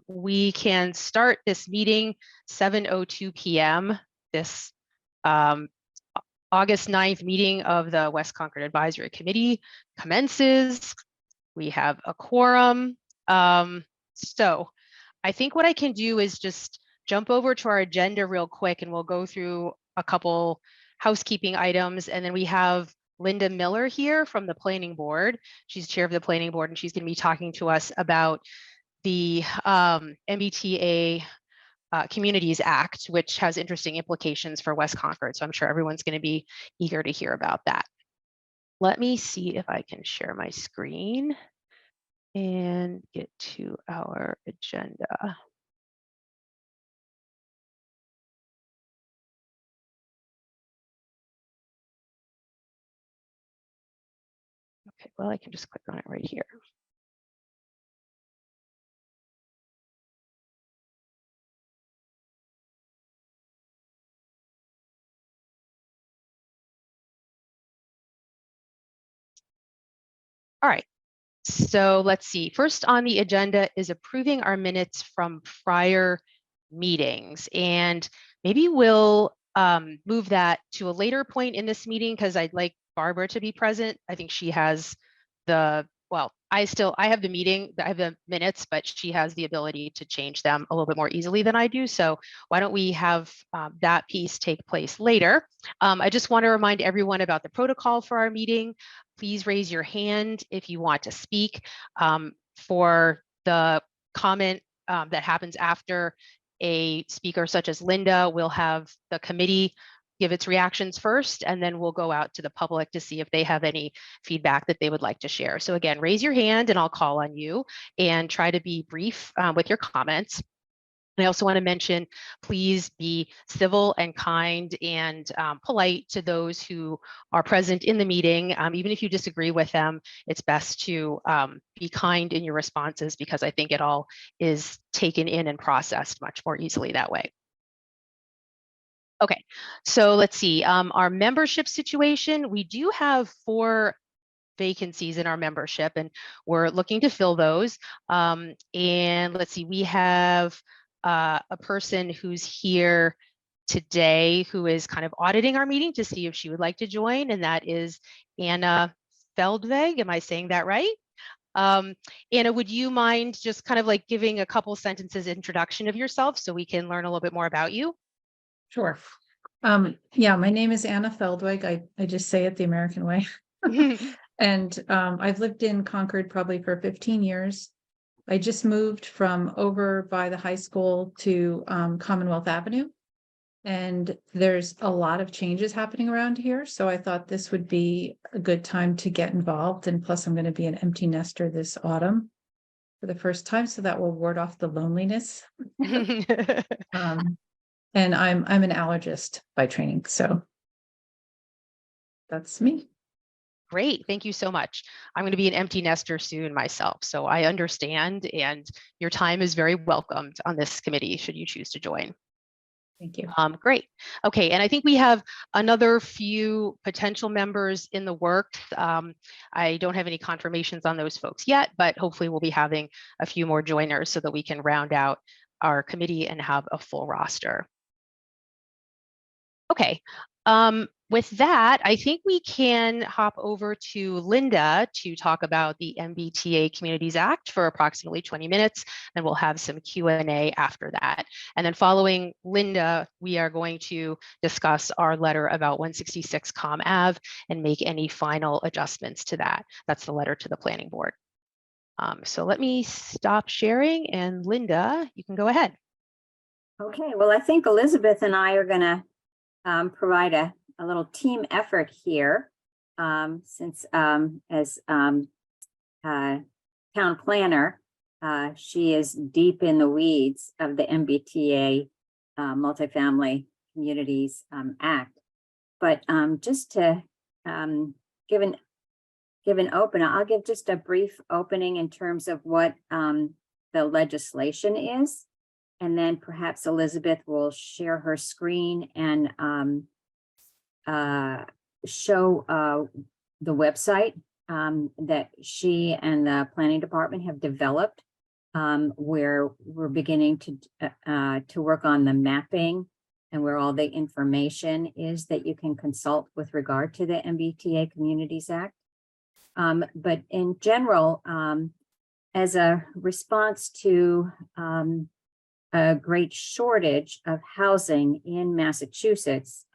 we can start this meeting 7:02 p.m. This August 9th meeting of the West Concord Advisory Committee commences. We have a quorum. So I think what I can do is just jump over to our agenda real quick, and we'll go through a couple housekeeping items. And then we have Linda Miller here from the Planning Board. She's chair of the Planning Board, and she's going to be talking to us about the MBTA Communities Act, which has interesting implications for West Concord. So I'm sure everyone's going to be eager to hear about that. Let me see if I can share my screen and get to our agenda. Okay, well, I can just click on it right here. All right, so let's see. First on the agenda is approving our minutes from prior meetings. And maybe we'll move that to a later point in this meeting because I'd like Barbara to be present. I think she has the, well, I have the meeting, I have the minutes, but she has the ability to change them a little bit more easily than I do. So why don't we have that piece take place later? I just want to remind everyone about the protocol for our meeting. Please raise your hand if you want to speak. For the comment that happens after a speaker such as Linda, we'll have the committee give its reactions first, and then we'll go out to the public to see if they have any feedback that they would like to share. So again, raise your hand and I'll call on you, and try to be brief with your comments. I also want to mention, please be civil and kind and polite to those who are present in the meeting. Even if you disagree with them, it's best to be kind in your responses, because I think it all is taken in and processed much more easily that way. Okay, so let's see. Our membership situation, we do have 4 vacancies in our membership, and we're looking to fill those. And let's see, we have a person who's here today who is kind of auditing our meeting to see if she would like to join, and that is Anna Feldweg. Am I saying that right? Anna, would you mind just kind of like giving a couple sentences introduction of yourself so we can learn a little bit more about you? Sure. Yeah, my name is Anna Feldweg. I just say it the American way. And I've lived in Concord probably for 15 years. I just moved from over by the high school to Commonwealth Avenue. And there's a lot of changes happening around here. So I thought this would be a good time to get involved. And plus, I'm going to be an empty nester this autumn for the first time. So that will ward off the loneliness. And I'm an allergist by training. So that's me. Great. Thank you so much. I'm going to be an empty nester soon myself, so I understand, and your time is very welcomed on this committee should you choose to join. Thank you. Great. Okay, and I think we have another few potential members in the works. I don't have any confirmations on those folks yet, but hopefully we'll be having a few more joiners so that we can round out our committee and have a full roster. Okay, with that, I think we can hop over to Linda to talk about the MBTA Communities Act for approximately 20 minutes, and we'll have some Q&A after that. And then following Linda, we are going to discuss our letter about 166 Com Ave and make any final adjustments to that. That's the letter to the Planning Board. So let me stop sharing, and Linda, you can go ahead. Okay, well, I think Elizabeth and I are going to provide a little team effort here, since as town planner, she is deep in the weeds of the MBTA Multifamily Communities Act. But just to give an open, I'll give just a brief opening in terms of what the legislation is. And then perhaps Elizabeth will share her screen and show the website that she and the planning department have developed where we're beginning to work on the mapping and where all the information is that you can consult with regard to the MBTA Communities Act. But in general, as a response to a great shortage of housing in Massachusetts,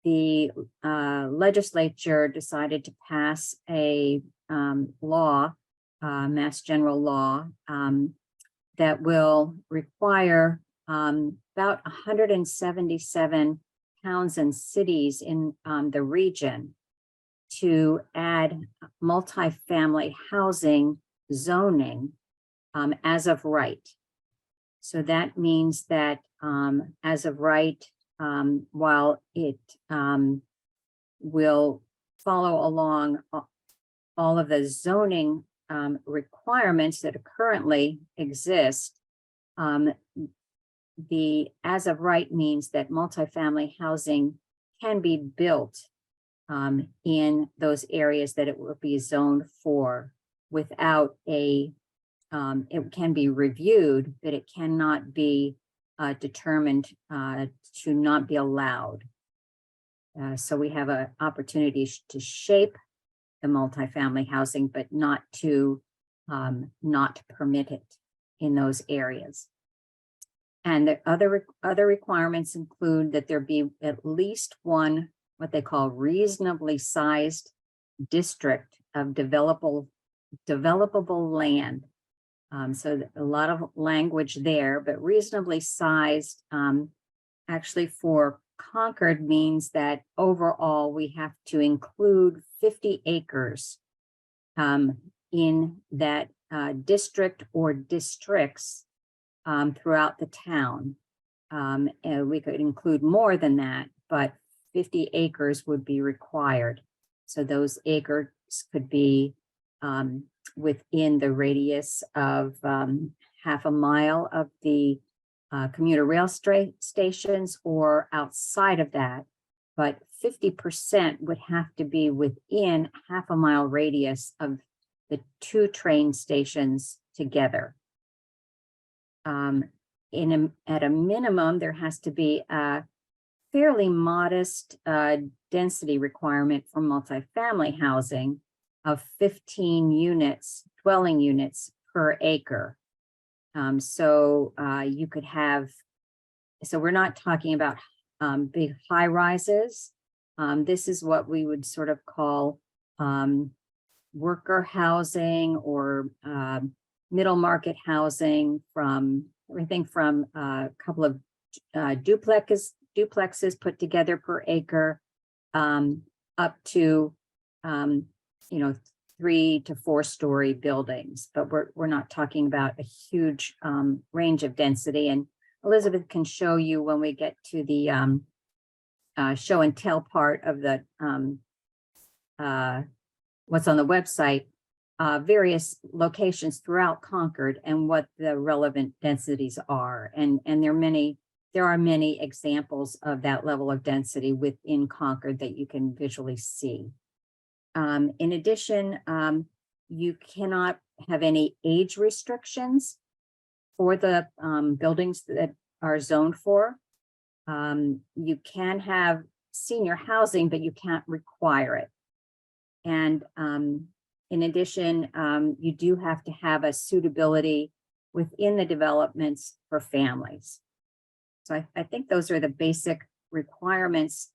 the legislature decided to pass a law, Mass General Law, that will require about 177 towns and cities in the region to add multifamily housing zoning as of right. So that means that as of right, while it will follow along all of the zoning requirements that currently exist, the as of right means that multifamily housing can be built in those areas that it will be zoned for without a, it can be reviewed, but it cannot be determined to not be allowed. So we have an opportunity to shape the multifamily housing, but not to not permit it in those areas. And the other requirements include that there be at least one, what they call reasonably sized district of developable land. So a lot of language there, but reasonably sized actually for Concord means that overall we have to include 50 acres in that district or districts throughout the town. And we could include more than that, but 50 acres would be required. So those acres could be within the radius of half a mile of the commuter rail stations or outside of that, but 50% would have to be within half a mile radius of the two train stations together. At a minimum, there has to be a fairly modest density requirement for multifamily housing of 15 units, dwelling units per acre. So you could have, so we're not talking about big high rises. This is what we would sort of call worker housing or middle market housing, from everything from a couple of duplexes put together per acre up to 3 to 4 story buildings, but we're not talking about a huge range of density. And Elizabeth can show you when we get to the show and tell part of the what's on the website, various locations throughout Concord and what the relevant densities are. And there are many examples of that level of density within Concord that you can visually see. In addition, you cannot have any age restrictions for the buildings that are zoned for. You can have senior housing, but you can't require it. And in addition, you do have to have a suitability within the developments for families. So I think those are the basic requirements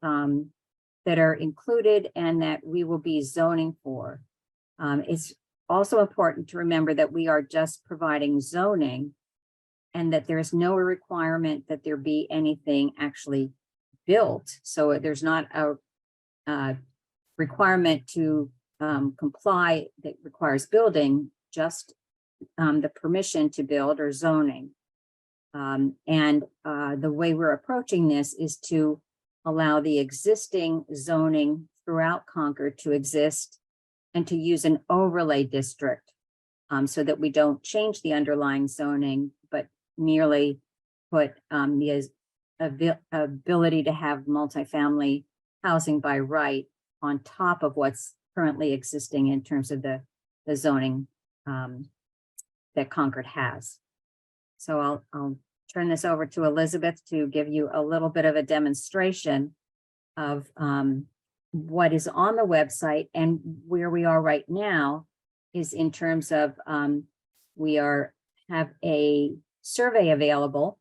that are included and that we will be zoning for. It's also important to remember that we are just providing zoning and that there is no requirement that there be anything actually built. So there's not a requirement to comply that requires building, just the permission to build or zoning. And the way we're approaching this is to allow the existing zoning throughout Concord to exist and to use an overlay district so that we don't change the underlying zoning, but merely put the ability to have multifamily housing by right on top of what's currently existing in terms of the zoning that Concord has. So I'll turn this over to Elizabeth to give you a little bit of a demonstration of what is on the website, and where we are right now is in terms of we have a survey available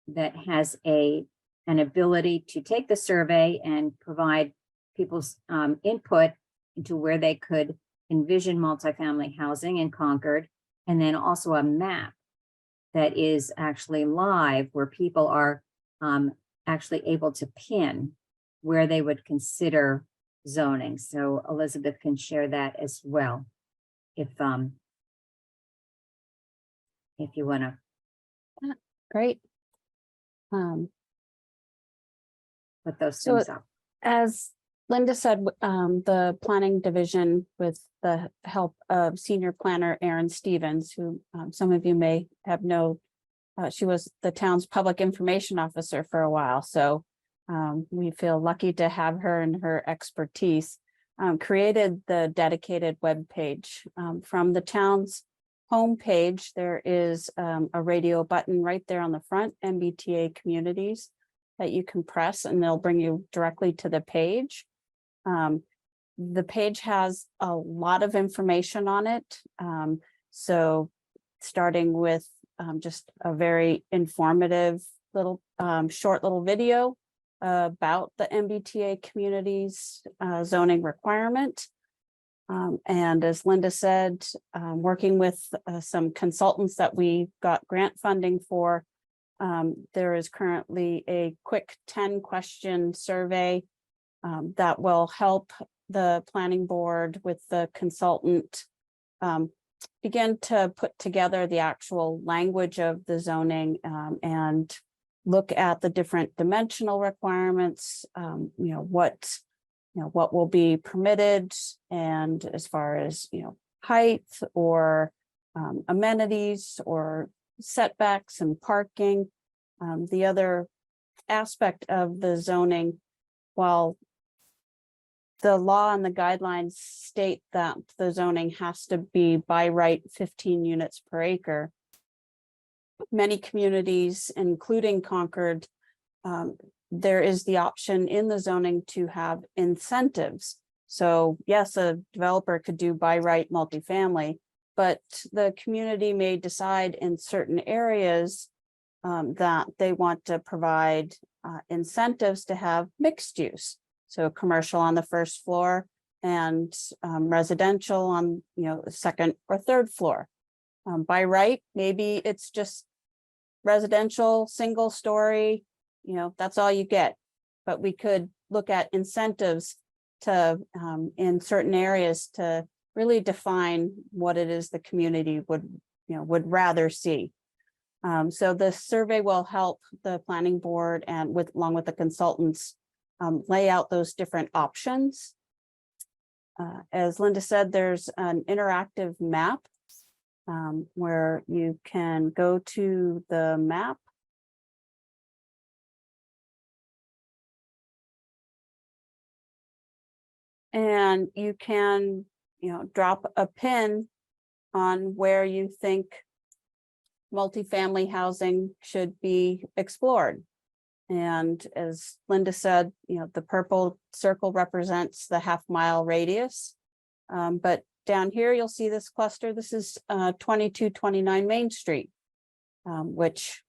that has an ability to take the survey and provide people's input into where they could envision multifamily housing in Concord, and then also a map that is actually live where people are actually able to pin where they would consider zoning. So Elizabeth can share that as well, if you want to Great. put those So things up. As Linda said, the planning division, with the help of senior planner Erin Stevens, who some of you may have known, she was the town's public information officer for a while. So we feel lucky to have her and her expertise, created the dedicated web page. From the town's homepage, there is a radio button right there on the front, MBTA Communities, that you can press, and they'll bring you directly to the page. The page has a lot of information on it. So starting with just a very informative little short little video about the MBTA communities zoning requirement. And as Linda said, working with some consultants that we got grant funding for, there is currently a quick 10-question survey that will help the planning board with the consultant begin to put together the actual language of the zoning and look at the different dimensional requirements, what will be permitted, and as far as height or amenities or setbacks and parking. The other aspect of the zoning, while the law and the guidelines state that the zoning has to be by right 15 units per acre, many communities, including Concord, there is the option in the zoning to have incentives. So yes, a developer could do by right multifamily, but the community may decide in certain areas that they want to provide incentives to have mixed use. So commercial on the first floor and residential on the second or third floor. By right, maybe it's just residential, single story, that's all you get. But we could look at incentives to in certain areas to really define what it is the community would rather see. So the survey will help the planning board and along with the consultants lay out those different options. As Linda said, there's an interactive map where you can go to the map. And you can, drop a pin on where you think multifamily housing should be explored. And as Linda said, the purple circle represents the half-mile radius. But down here, you'll see this cluster. This is 2229 Main Street, which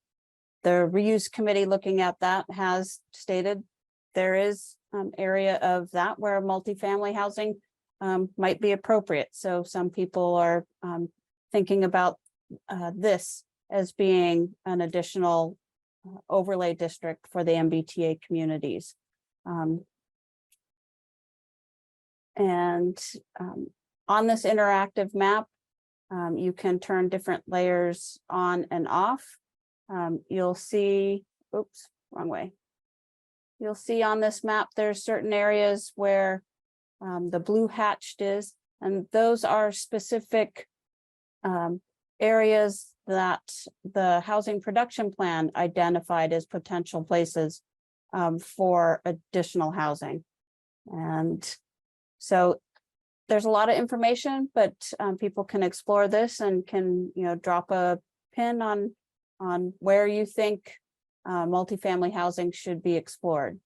the reuse committee looking at that has stated there is area of that where multifamily housing might be appropriate. So some people are thinking about this as being an additional overlay district for the MBTA communities. On this interactive map, you can turn different layers on and off. You'll see, oops, wrong way. You'll see on this map, there's certain areas where the blue hatched is, and those are specific areas that the housing production plan identified as potential places for additional housing. And so there's a lot of information, but people can explore this and can, drop a pin on where you think multifamily housing should be explored.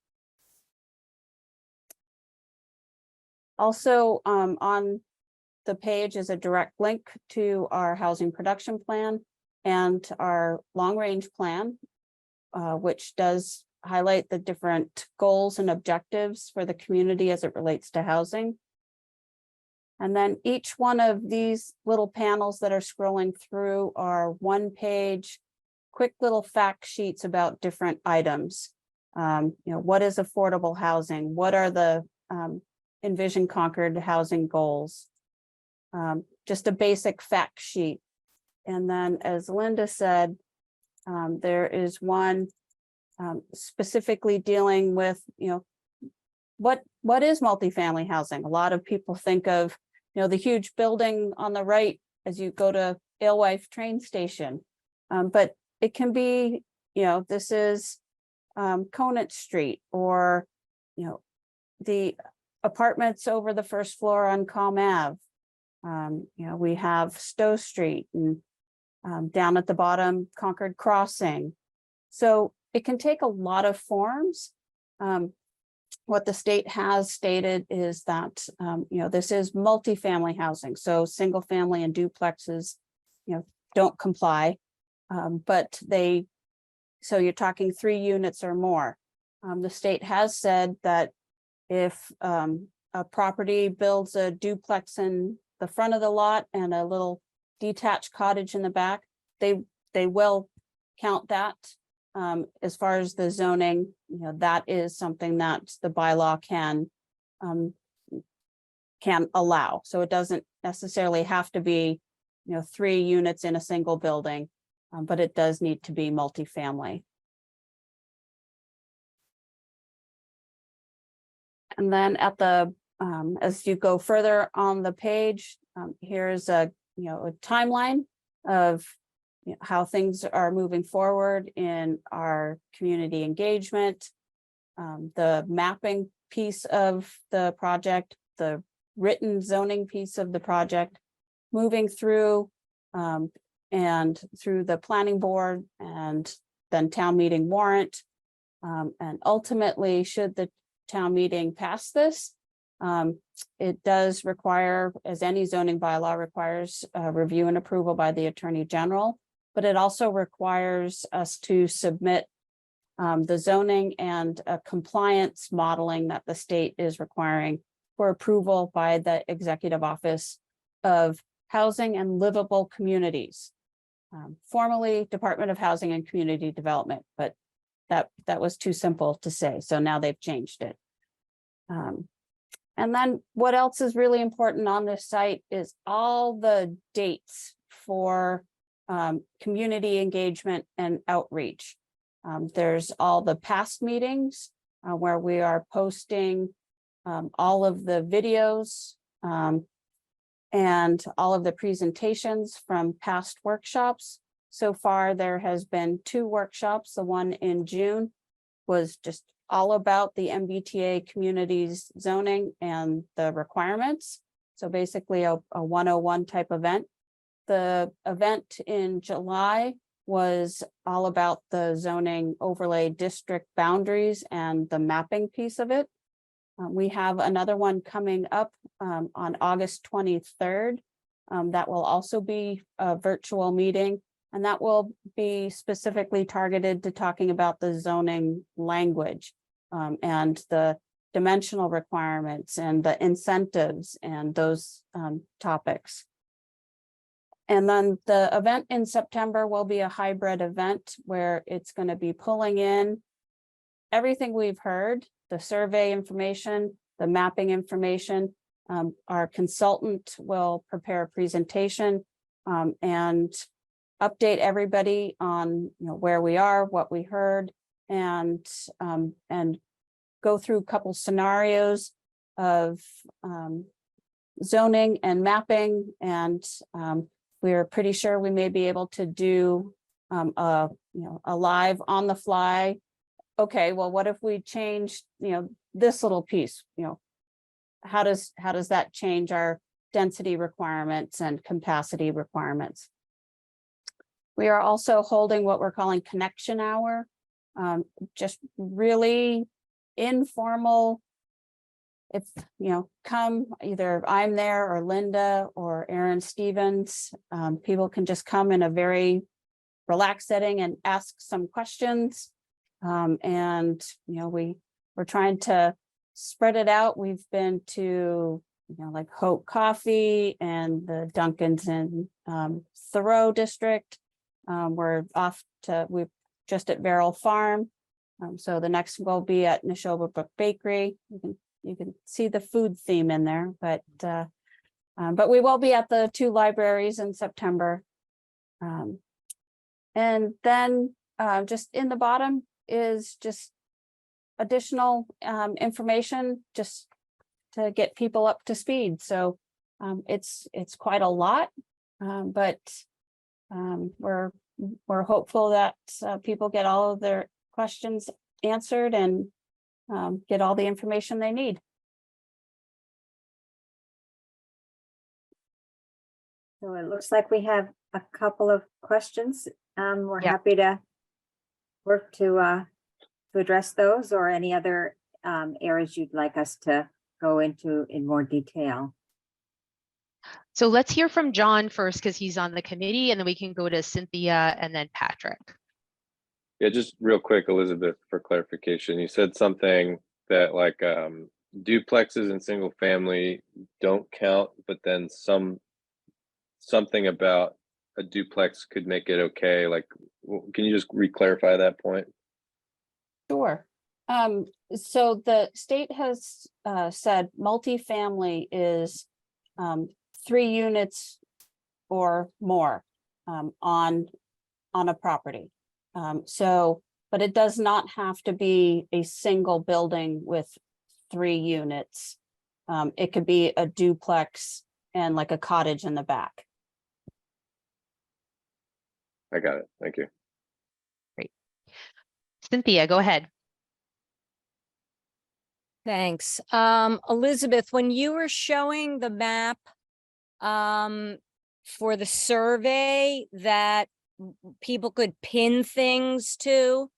Also, on the page is a direct link to our housing production plan and our long-range plan, which does highlight the different goals and objectives for the community as it relates to housing. And then each one of these little panels that are scrolling through are one-page, quick little fact sheets about different items. What is affordable housing? What are the Envision Concord housing goals? Just a basic fact sheet. And then, as Linda said, there is one specifically dealing with, what is multifamily housing? A lot of people think of, the huge building on the right as you go to Alewife train station. But it can be, this is Conant Street, or, the apartments over the first floor on Com Ave. We have Stowe Street, and down at the bottom, Concord Crossing. So it can take a lot of forms. What the state has stated is that, this is multifamily housing. So single family and duplexes, don't comply. But so you're talking 3 units or more. The state has said that if a property builds a duplex in the front of the lot and a little detached cottage in the back, they will count that. As far as the zoning, that is something that the bylaw can allow. So it doesn't necessarily have to be, 3 units in a single building, but it does need to be multifamily. And then at the, as you go further on the page, here's a timeline of how things are moving forward in our community engagement, the mapping piece of the project, the written zoning piece of the project, moving through and through the planning board and then town meeting warrant. And ultimately, should the town meeting pass this, it does require, as any zoning bylaw requires, review and approval by the Attorney General, but it also requires us to submit the zoning and compliance modeling that the state is requiring for approval by the Executive Office of Housing and Livable Communities, formerly Department of Housing and Community Development, but that was too simple to say, so now they've changed it. And then what else is really important on this site is all the dates for community engagement and outreach. There's all the past meetings where we are posting all of the videos and all of the presentations from past workshops. So far, there has been 2 workshops. The one in June was just all about the MBTA communities zoning and the requirements. So basically a 101 type event. The event in July was all about the zoning overlay district boundaries and the mapping piece of it. We have another one coming up on August 23rd. That will also be a virtual meeting, and that will be specifically targeted to talking about the zoning language and the dimensional requirements and the incentives and those topics. And then the event in September will be a hybrid event where it's going to be pulling in everything we've heard, the survey information, the mapping information. Our consultant will prepare a presentation and update everybody on where we are, what we heard, and go through a couple scenarios of zoning and mapping, and we're pretty sure we may be able to do a live on the fly. Okay, well, what if we changed this little piece? how does that change our density requirements and capacity requirements? We are also holding what we're calling connection hour, just really informal. If, come, either I'm there or Linda or Aaron Stevens, people can just come in a very relaxed setting and ask some questions. And, we're trying to spread it out. We've been to, like Hope Coffee and the Dunkins in Thoreau District. We're we're just at Verrill Farm. So the next will be at Neshoba Brook Bakery. You can see the food theme in there, but we will be at the 2 libraries in September. And then just in the bottom is just additional information just to get people up to speed. So it's quite a lot, but we're hopeful that people get all of their questions answered and get all the information they need. So it looks like we have a couple of questions. We're Yeah. happy to work to address those, or any other areas you'd like us to go into in more detail. So let's hear from John first, because he's on the committee, and then we can go to Cynthia and then Patrick. Yeah, just real quick, Elizabeth, for clarification, you said something that like duplexes and single family don't count, but then something about a duplex could make it okay. Like, can you just re-clarify that point? Sure. So the state has said multifamily is 3 units or more on a property. But it does not have to be a single building with 3 units. It could be a duplex and like a cottage in the back. I got it. Thank you. Cynthia, go ahead. Thanks. Elizabeth, when you were showing the map for the survey that people could pin things to,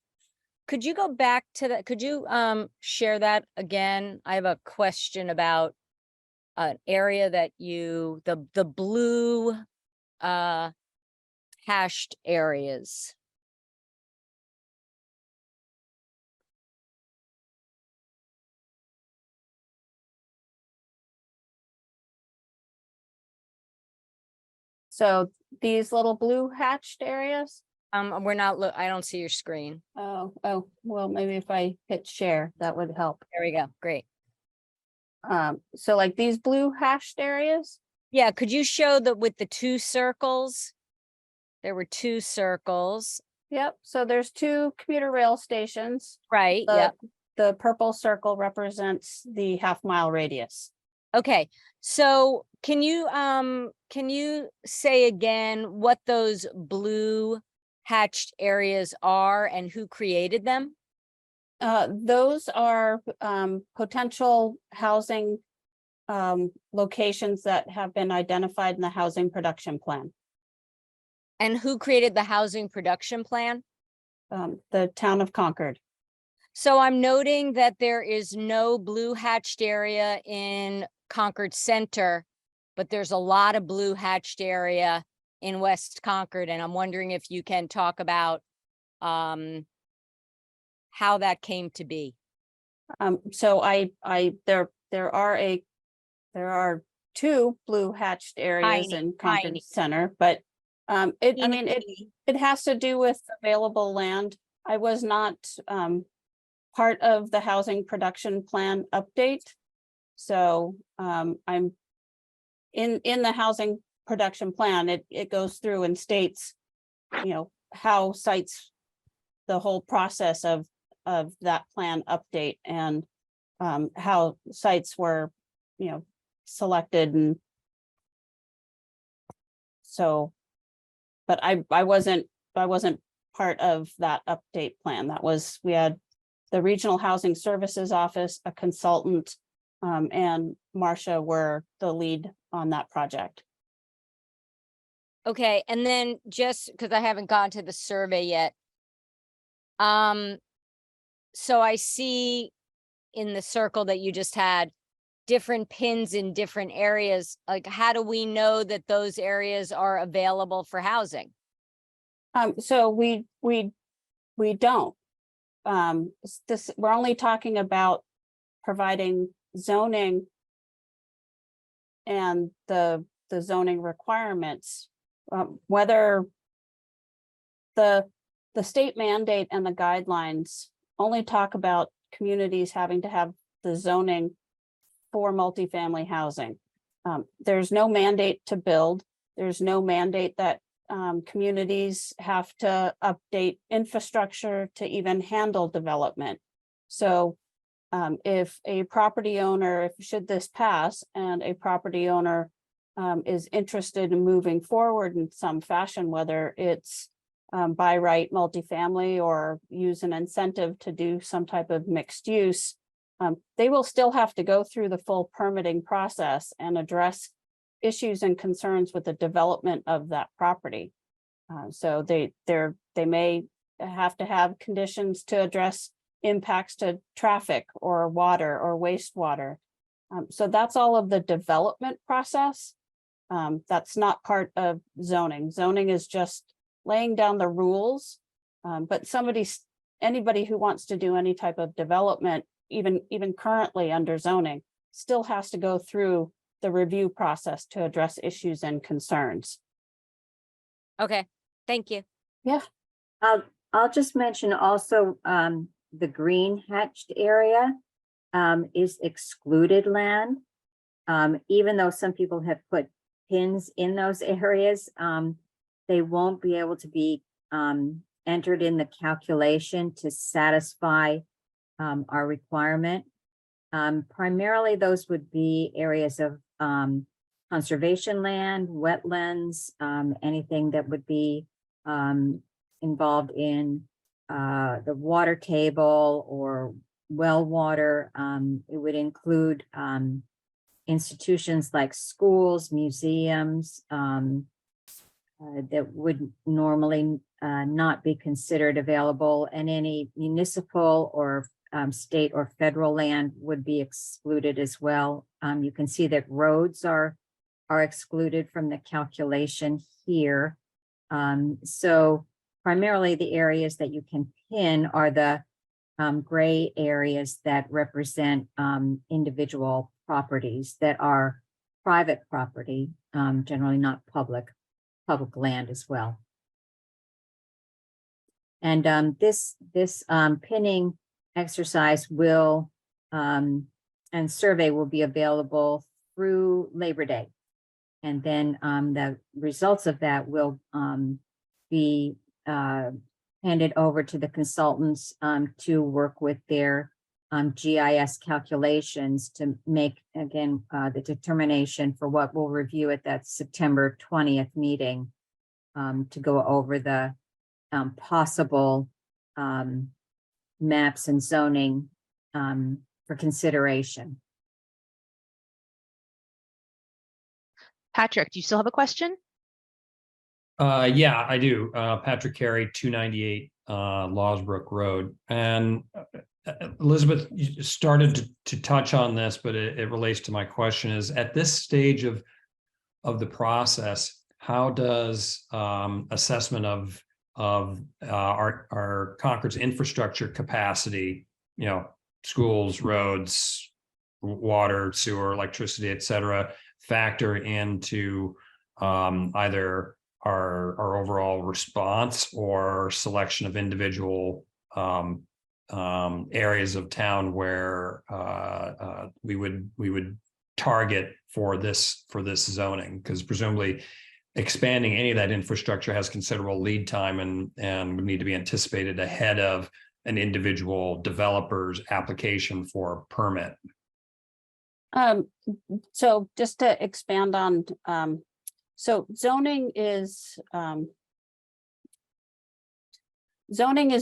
could you go back to that? Could you share that again? I have a question about an area that the blue hashed areas. So these little blue hatched areas. We're not, I don't see your screen. Oh, well, maybe if I hit share, that would help. There we go. Great. So like these blue hashed areas. Yeah, could you show that with the 2 circles? There were 2 circles. Yep, so there's 2 commuter rail stations. Right, The- yep. The purple circle represents the half-mile radius. Okay, so can you say again what those blue hatched areas are and who created them? Those are potential housing locations that have been identified in the housing production plan. And who created the housing production plan? The town of Concord. So I'm noting that there is no blue hatched area in Concord Center, but there's a lot of blue hatched area in West Concord. And I'm wondering if you can talk about how that came to be. So there are 2 blue hatched areas Tiny, in Concord tiny. Center, but Teeny. it has to do with available land. I was not part of the housing production plan update. So I'm in the housing production plan, it goes through and states, how sites, the whole process of that plan update and how sites were, selected. And so, but I wasn't part of that update plan. We had the Regional Housing Services Office, a consultant, and Marcia were the lead on that project. Okay, and then just because I haven't gone to the survey yet. So I see in the circle that you just had different pins in different areas. Like, how do we know that those areas are available for housing? So we don't. We're only talking about providing zoning and the zoning requirements. Whether the state mandate and the guidelines only talk about communities having to have the zoning for multifamily housing. There's no mandate to build. There's no mandate that communities have to update infrastructure to even handle development. So if a property owner, should this pass, and a property owner is interested in moving forward in some fashion, whether it's by right multifamily or use an incentive to do some type of mixed use, they will still have to go through the full permitting process and address issues and concerns with the development of that property. So they may have to have conditions to address impacts to traffic or water or wastewater. So that's all of the development process. That's not part of zoning. Zoning is just laying down the rules. But anybody who wants to do any type of development, even currently under zoning, still has to go through the review process to address issues and concerns. Okay, thank you. I'll just mention also, the green hatched area is excluded land. Even though some people have put pins in those areas, they won't be able to be entered in the calculation to satisfy our requirement. Primarily, those would be areas of conservation land, wetlands, anything that would be involved in the water table or well water. It would include institutions like schools, museums, that would normally not be considered available, and any municipal or state or federal land would be excluded as well. You can see that roads are excluded from the calculation here. So primarily the areas that you can pin are the gray areas that represent individual properties that are private property, generally not public land as well. And this pinning exercise will and survey will be available through Labor Day. And then the results of that will be handed over to the consultants to work with their GIS calculations to make, again, the determination for what we'll review at that September 20th meeting, to go over the possible maps and zoning for consideration. Patrick, do you still have a question? Yeah, I do. Patrick Carey, 298 Lawsbrook Road. And Elizabeth, you started to touch on this, but it relates to my question is, at this stage of the process, how does assessment of our Concord's infrastructure capacity, schools, roads, water, sewer, electricity, et cetera, factor into either our overall response or selection of individual areas of town where we would target for this zoning? Because presumably expanding any of that infrastructure has considerable lead time and would need to be anticipated ahead of an individual developer's application for a permit. So just to expand on, so zoning is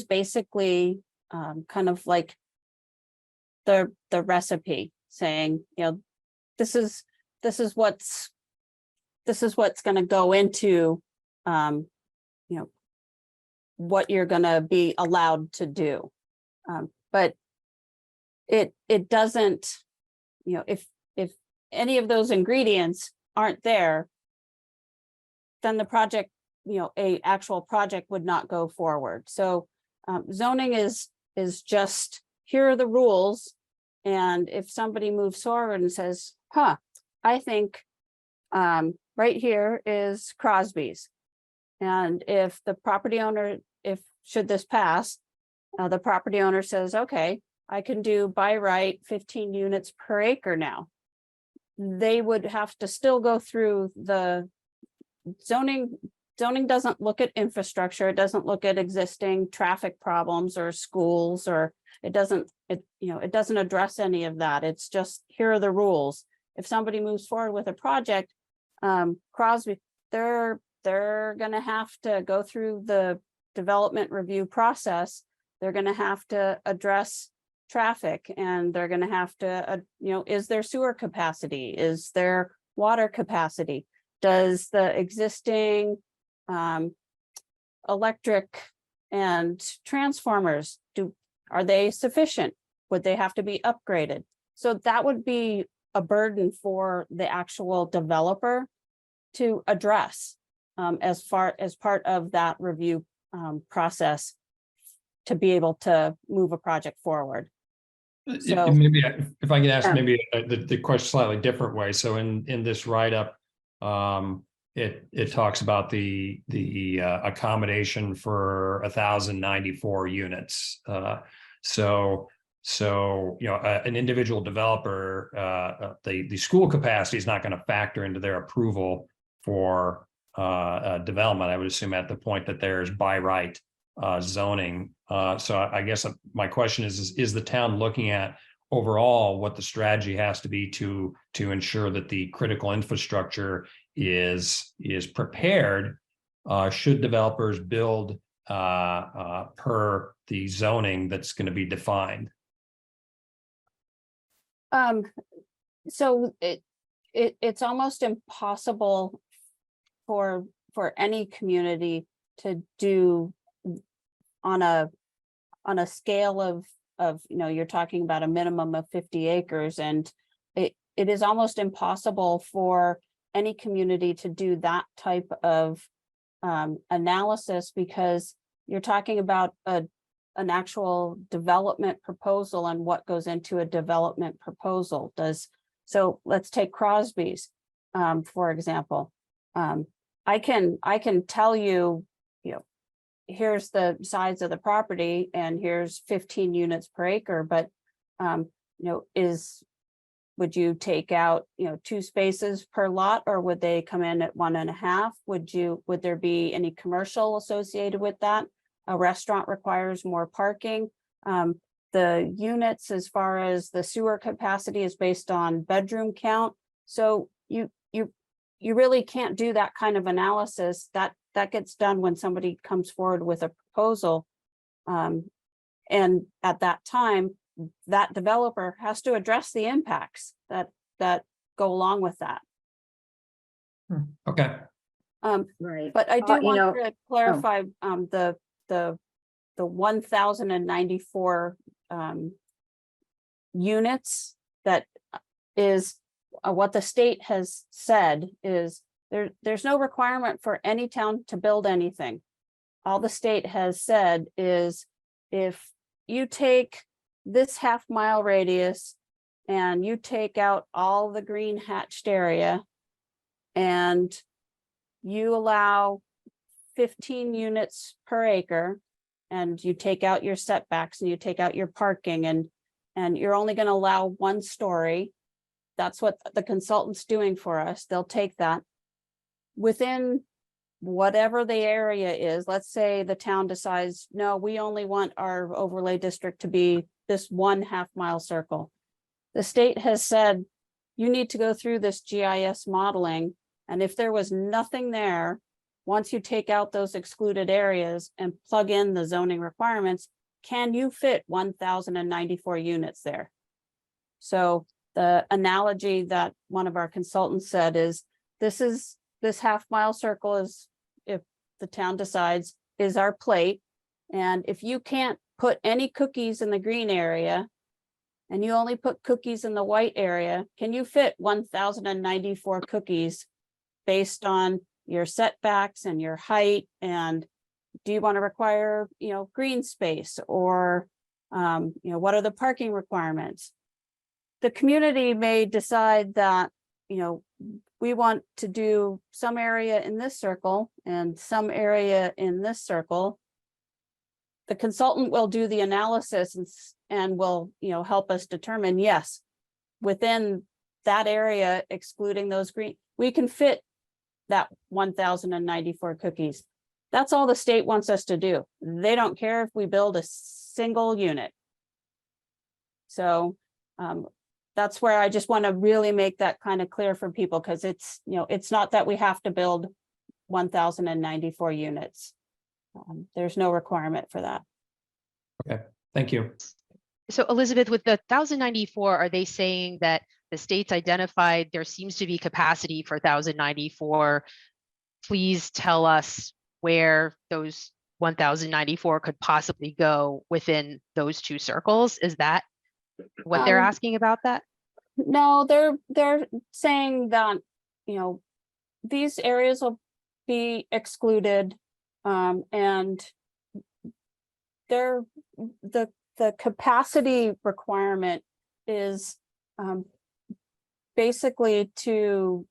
basically kind of like the recipe. saying, this is what's going to go into, what you're going to be allowed to do. But it doesn't, if any of those ingredients aren't there, then the project, a actual project would not go forward. So zoning is just, here are the rules. And if somebody moves forward and says, I think right here is Crosby's. And if the property owner, should this pass, the property owner says, okay, I can do by right 15 units per acre now. They would have to still go through the zoning. Zoning doesn't look at infrastructure. It doesn't look at existing traffic problems or schools, or it doesn't address any of that. It's just, here are the rules. If somebody moves forward with a project, Crosby, they're going to have to go through the development review process. They're going to have to address traffic, and they're going to have to, is there sewer capacity? Is there water capacity? Does the existing electric and transformers, are they sufficient? Would they have to be upgraded? So that would be a burden for the actual developer to address as part of that review process to be able to move a project forward. So Maybe if I could ask Yeah. maybe the question slightly different way. So in this write-up, it talks about the accommodation for 1,094 units. So an individual developer, the school capacity is not going to factor into their approval for development. I would assume at the point that there's by right zoning. So I guess my question is the town looking at overall what the strategy has to be to ensure that the critical infrastructure is prepared should developers build per the zoning that's going to be defined? So it's almost impossible for any community to do on a scale of you're talking about a minimum of 50 acres, and it is almost impossible for any community to do that type of analysis, because you're talking about an actual development proposal and what goes into a development proposal. So let's take Crosby's for example. I can tell you, here's the size of the property and here's 15 units per acre, but would you take out 2 spaces per lot, or would they come in at 1.5? Would there be any commercial associated with that? A restaurant requires more parking. The units, as far as the sewer capacity, is based on bedroom count. So you really can't do that kind of analysis. That gets done when somebody comes forward with a proposal. And at that time, that developer has to address the impacts that go along with that. Okay. Right. But I do want to oh. clarify the 1,094 units. That is what the state has said is there's no requirement for any town to build anything. All the state has said is, if you take this half-mile radius and you take out all the green hatched area and you allow 15 units per acre, and you take out your setbacks and you take out your parking, and you're only going to allow 1 story. That's what the consultant's doing for us. They'll take that within whatever the area is. Let's say the town decides, no, we only want our overlay district to be this 1 half-mile circle. The state has said, you need to go through this GIS modeling. And if there was nothing there, once you take out those excluded areas and plug in the zoning requirements, can you fit 1,094 units there? So the analogy that one of our consultants said is, this half-mile circle is, if the town decides, is our plate. And if you can't put any cookies in the green area and you only put cookies in the white area, can you fit 1,094 cookies based on your setbacks and your height? And do you want to require, green space, or, what are the parking requirements? The community may decide that, we want to do some area in this circle and some area in this circle. The consultant will do the analysis and will, help us determine, yes, within that area, excluding those green, we can fit that 1,094 cookies. That's all the state wants us to do. They don't care if we build a single unit. So that's where I just want to really make that kind of clear for people, because it's, it's not that we have to build 1,094 units. There's no requirement for that. Okay, thank you. So Elizabeth, with the 1,094, are they saying that the state's identified there seems to be capacity for 1,094? Please tell us where those 1,094 could possibly go within those two circles. Is that what they're asking about that? No, they're saying that, these areas will be excluded, and the capacity requirement is basically to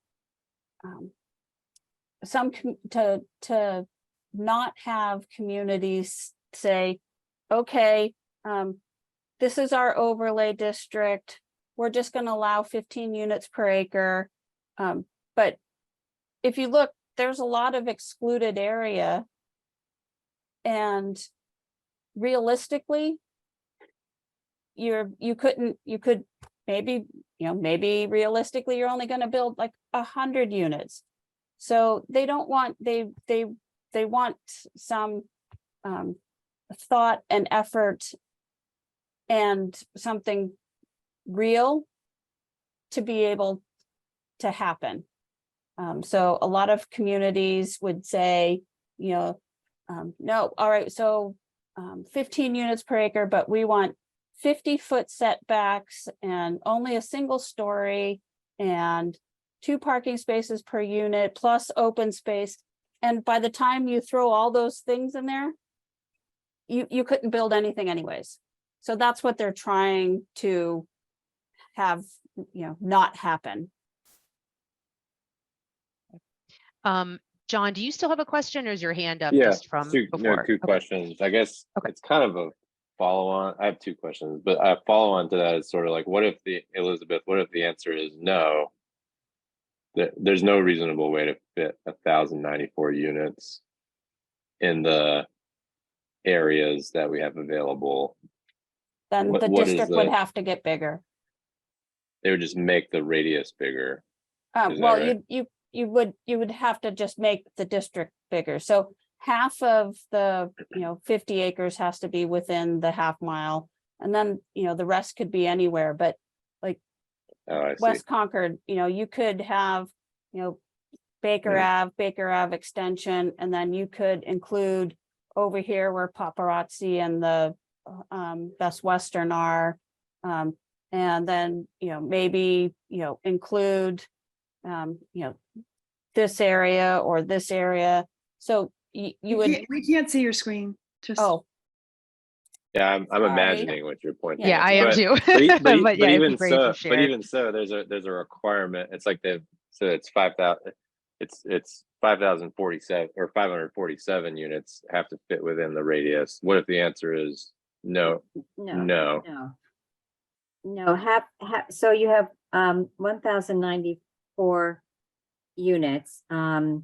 to not have communities say, okay, this is our overlay district, we're just going to allow 15 units per acre. But if you look, there's a lot of excluded area, and realistically, you could maybe, maybe realistically you're only going to build like 100 units. So they don't want, they want some thought and effort and something real to be able to happen. So a lot of communities would say, no, all right, so 15 units per acre, but we want 50-foot setbacks and only a single story and 2 parking spaces per unit plus open space. And by the time you throw all those things in there, you couldn't build anything anyways. So that's what they're trying to have, not happen. John, do you still have a question, or is your hand up Yeah, just from before? two Okay. questions. I guess Okay. it's kind of a follow on. I have 2 questions, but a follow on to that is sort of like, what if what if the answer is no? There's no reasonable way to fit 1,094 units in the areas that we have available. Then the What is district would have to get bigger. They would just make the radius bigger. Is that Well, right? you would have to just make the district bigger. So half of the 50 acres has to be within the half mile, and then the rest could be anywhere. But like Oh, I see. West Concord, you could have Baker Ave extension, and then you could include over here where Paparazzi and the Best Western are, and then maybe include this area or this area. So you would. We can't see your screen. Just Yeah, I'm Sorry. imagining what your point. Yeah, I am but, too. But yeah, it'd even be great if so, you shared. there's a requirement. It's like it's 5,000. It's 5,047 or 547 units have to fit within the radius. What if the answer is no? No. So you have 1,094 units, and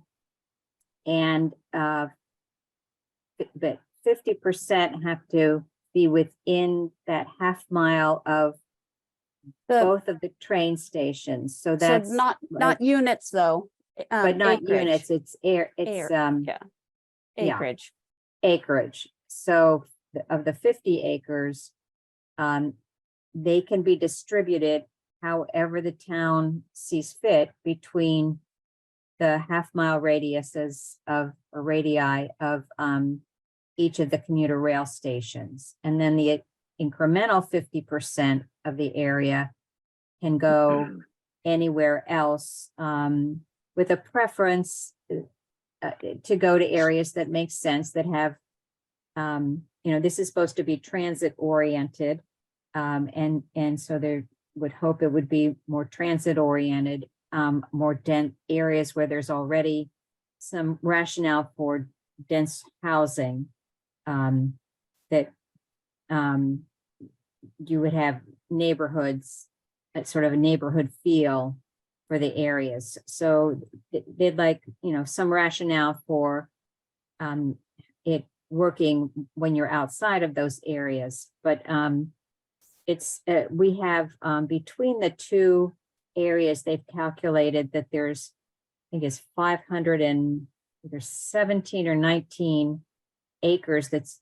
but 50% have to be within that half mile of both of the train stations. So that's not units though, but not acreage. units. It's Acreage. acreage. So of the 50 acres, they can be distributed however the town sees fit between the half-mile radiuses of, or radii of each of the commuter rail stations. And then the incremental 50% of the area can go anywhere else, with a preference to go to areas that make sense, that have, this is supposed to be transit oriented. And so there would hope it would be more transit oriented, more dense areas where there's already some rationale for dense housing, that you would have neighborhoods, sort of a neighborhood feel for the areas. So they'd like, some rationale for it working when you're outside of those areas. But it's we have between the two areas, they've calculated that there's, I think it's 500 and there's 17 or 19 acres that's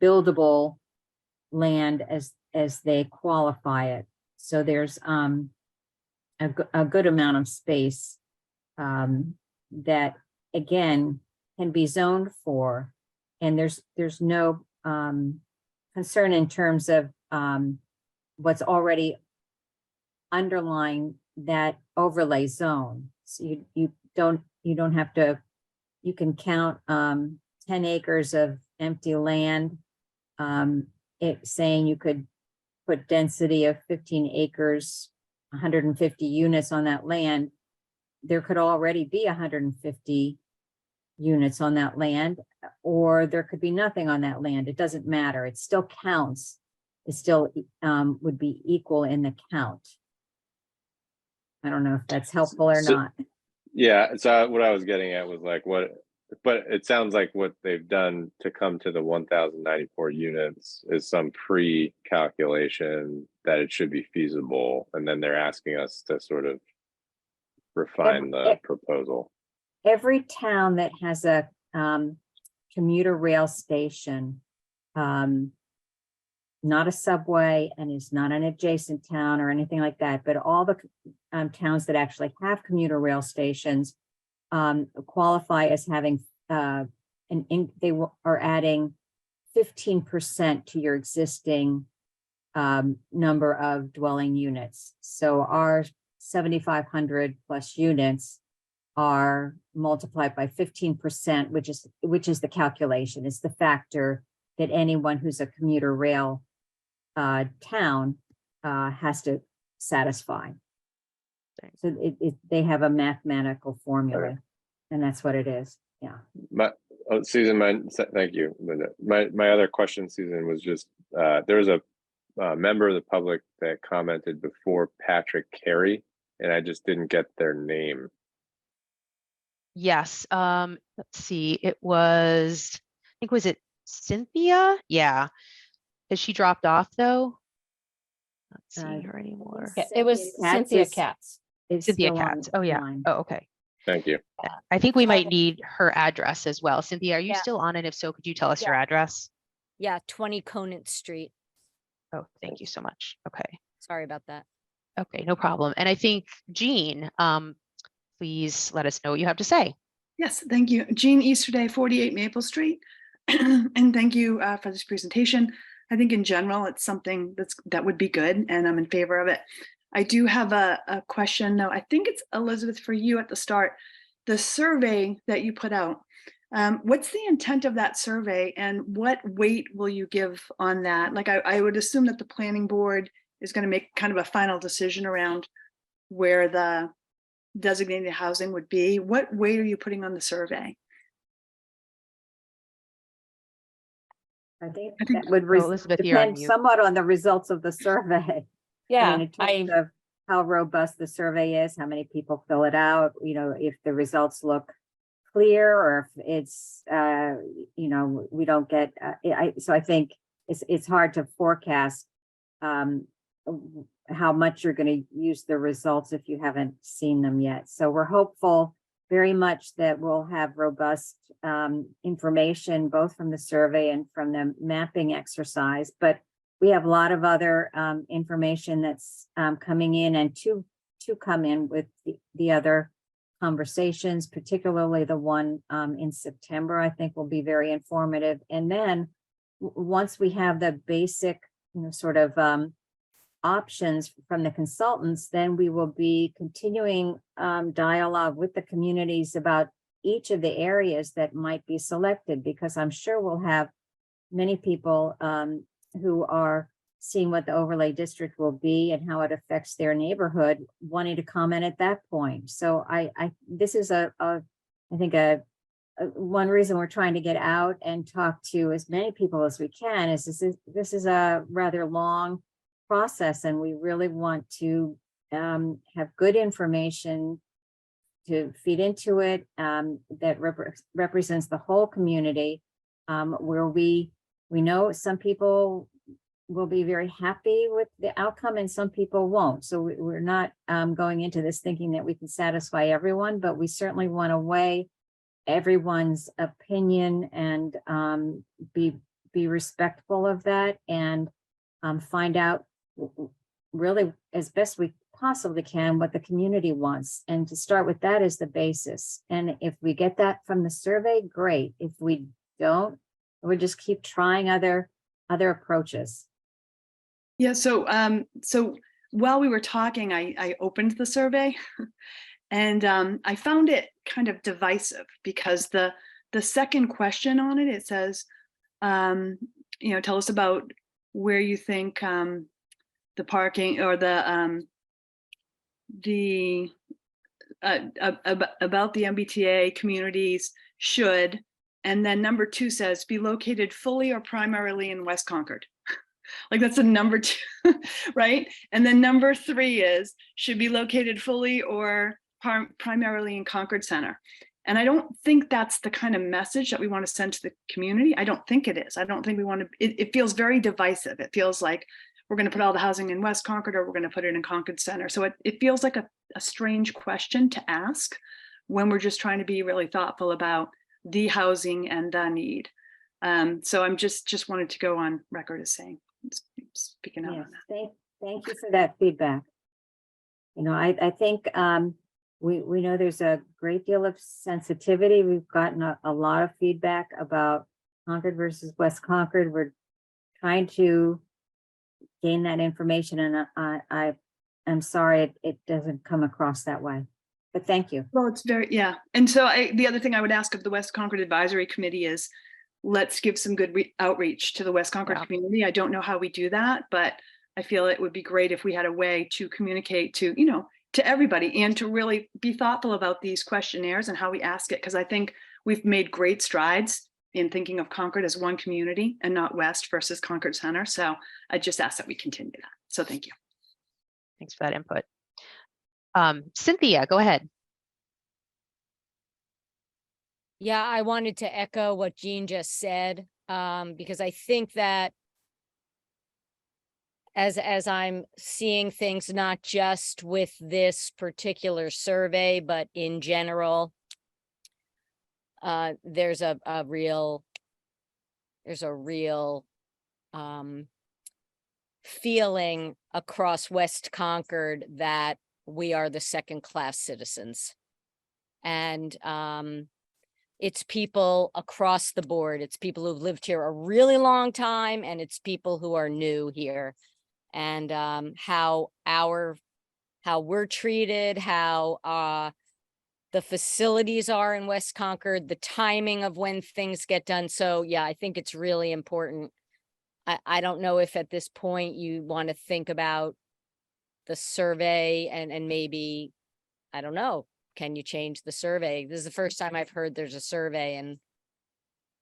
buildable land as they qualify it. So there's a good amount of space that again can be zoned for, and there's no concern in terms of what's already underlying that overlay zone. So you don't have to, you can count 10 acres of empty land, saying you could put density of 15 acres, 150 units on that land. There could already be 150 units on that land, or there could be nothing on that land. It doesn't matter. It still counts. It still would be equal in the count. I don't know if that's helpful or not. Yeah, so what I was getting at was like but it sounds like what they've done to come to the 1,094 units is some pre-calculation that it should be feasible, and then they're asking us to sort of refine the proposal. Every town that has a commuter rail station, not a subway and is not an adjacent town or anything like that, but all the towns that actually have commuter rail stations qualify as having they are adding 15% to your existing number of dwelling units. So our 7,500 plus units are multiplied by 15%, which is the calculation. It's the factor that anyone who's a commuter rail town has to satisfy. So they have a mathematical formula, okay. And that's what it is. Yeah. Susan, thank you, Linda. My other question, Susan, was just there was a member of the public that commented before Patrick Carey, and I just didn't get their name. Yes. Let's see. It was, I think, was it Cynthia? Yeah. Has she dropped off though? Not seeing her anymore. It was Cynthia Katz. Cynthia Katz. Oh yeah. Line. Oh, okay. Thank you. I think we might need her address as well. Cynthia, are you Yeah. still on? And if so, could you tell us your address? Yeah, 20 Conant Street. Oh, thank you so much. Okay. Sorry about that. Okay, no problem. And I think Jean, please let us know what you have to say. Yes, thank you. Jean Easterday, 48 Maple Street. And thank you for this presentation. I think in general, it's something that would be good, and I'm in favor of it. I do have a question though. I think it's Elizabeth for you at the start. The survey that you put out, what's the intent of that survey, and what weight will you give on that? Like I would assume that the planning board is going to make kind of a final decision around where the designated housing would be. What weight are you putting on the survey? I think I think- that would Elizabeth, you're on depend mute. somewhat on the results of the survey. Yeah, in terms of how robust the survey is, how many people fill it out, if the results look clear, or if it's, we don't get, so I think it's hard to forecast how much you're going to use the results if you haven't seen them yet. So we're hopeful very much that we'll have robust information, both from the survey and from the mapping exercise, but we have a lot of other information that's coming in, and to come in with the other conversations, particularly the one in September, I think will be very informative. And then once we have the basic, sort of options from the consultants, then we will be continuing dialogue with the communities about each of the areas that might be selected, because I'm sure we'll have many people who are seeing what the overlay district will be and how it affects their neighborhood, wanting to comment at that point. So this is I think one reason we're trying to get out and talk to as many people as we can is this is a rather long process, and we really want to have good information to feed into it that represents the whole community, where we know some people will be very happy with the outcome and some people won't. So we're not going into this thinking that we can satisfy everyone, but we certainly want to weigh everyone's opinion and be respectful of that, and find out really as best we possibly can what the community wants, and to start with that as the basis. And if we get that from the survey, great. If we don't, we'll just keep trying other approaches. Yeah, so while we were talking, I opened the survey and I found it kind of divisive, because the second question on it, it says, tell us about where you think the parking or about the MBTA communities should, and then number 2 says be located fully or primarily in West Concord. Like that's a number 2, right? And then number 3 is should be located fully or primarily in Concord Center. And I don't think that's the kind of message that we want to send to the community. I don't think it is. I don't think we want to, it feels very divisive. It feels like we're going to put all the housing in West Concord or we're going to put it in Concord Center. So it feels like a strange question to ask when we're just trying to be really thoughtful about the housing and the need. So I'm just wanted to go on record as saying, speaking out on that. Thank you for that feedback. I think we know there's a great deal of sensitivity. We've gotten a lot of feedback about Concord versus West Concord. We're trying to gain that information, and I'm sorry it doesn't come across that way. But thank you. Well, it's very, yeah. And so the other thing I would ask of the West Concord Advisory Committee is let's give some good outreach to the West Concord community. I don't know how we do that, but I feel it would be great if we had a way to communicate to, to everybody, and to really be thoughtful about these questionnaires and how we ask it. Because I think we've made great strides in thinking of Concord as one community and not West versus Concord Center. So I just ask that we continue that. So thank you. Thanks for that input. Cynthia, go ahead. Yeah, I wanted to echo what Jean just said, because I think that as I'm seeing things, not just with this particular survey, but in general, there's a real feeling across West Concord that we are the second-class citizens. And it's people across the board. It's people who've lived here a really long time, and it's people who are new here. And how we're treated, how the facilities are in West Concord, the timing of when things get done. So yeah, I think it's really important. I don't know if at this point you want to think about the survey and maybe, I don't know, can you change the survey? This is the first time I've heard there's a survey, and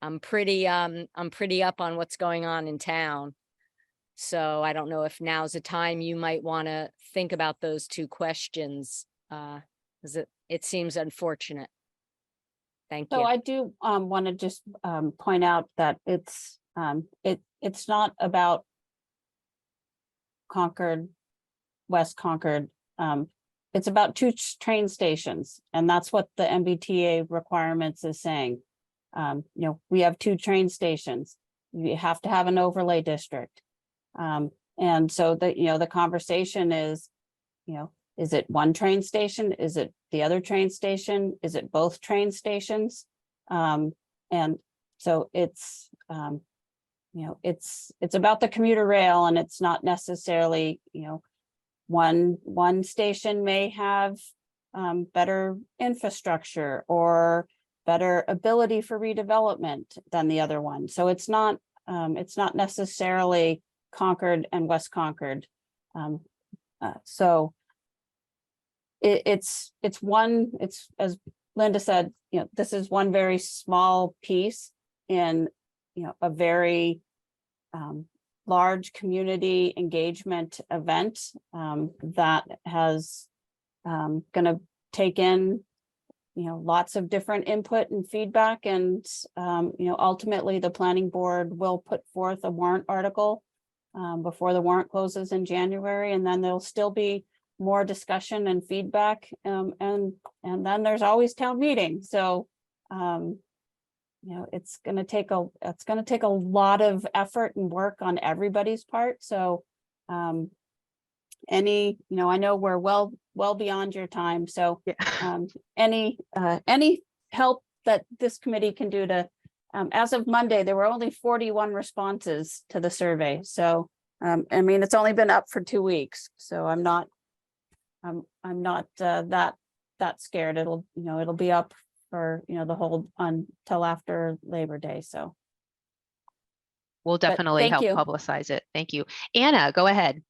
I'm pretty up on what's going on in town. So I don't know if now's the time you might want to think about those 2 questions. Because it seems unfortunate. Thank you. So I do want to just point out that it's not about Concord, West Concord. It's about 2 train stations, and that's what the MBTA requirements is saying. We have 2 train stations. You have to have an overlay district. And so the conversation is, is it one train station? Is it the other train station? Is it both train stations? And so it's, it's about the commuter rail, and it's not necessarily, one station may have better infrastructure or better ability for redevelopment than the other one. So it's not necessarily Concord and West Concord. So it's as Linda said, this is one very small piece in, a very large community engagement event that has going to take in, lots of different input and feedback. And, ultimately the planning board will put forth a warrant article before the warrant closes in January. And then there'll still be more discussion and feedback. And then there's always town meeting. So, it's going to take a lot of effort and work on everybody's part. So, I know we're well beyond your time. So, Yeah. any help that this committee can do to, as of Monday, there were only 41 responses to the survey. So, it's only been up for 2 weeks. So I'm not that scared. It'll be up for, the whole until after Labor Day. So We'll definitely thank help you. publicize it. Thank you. Anna, go ahead.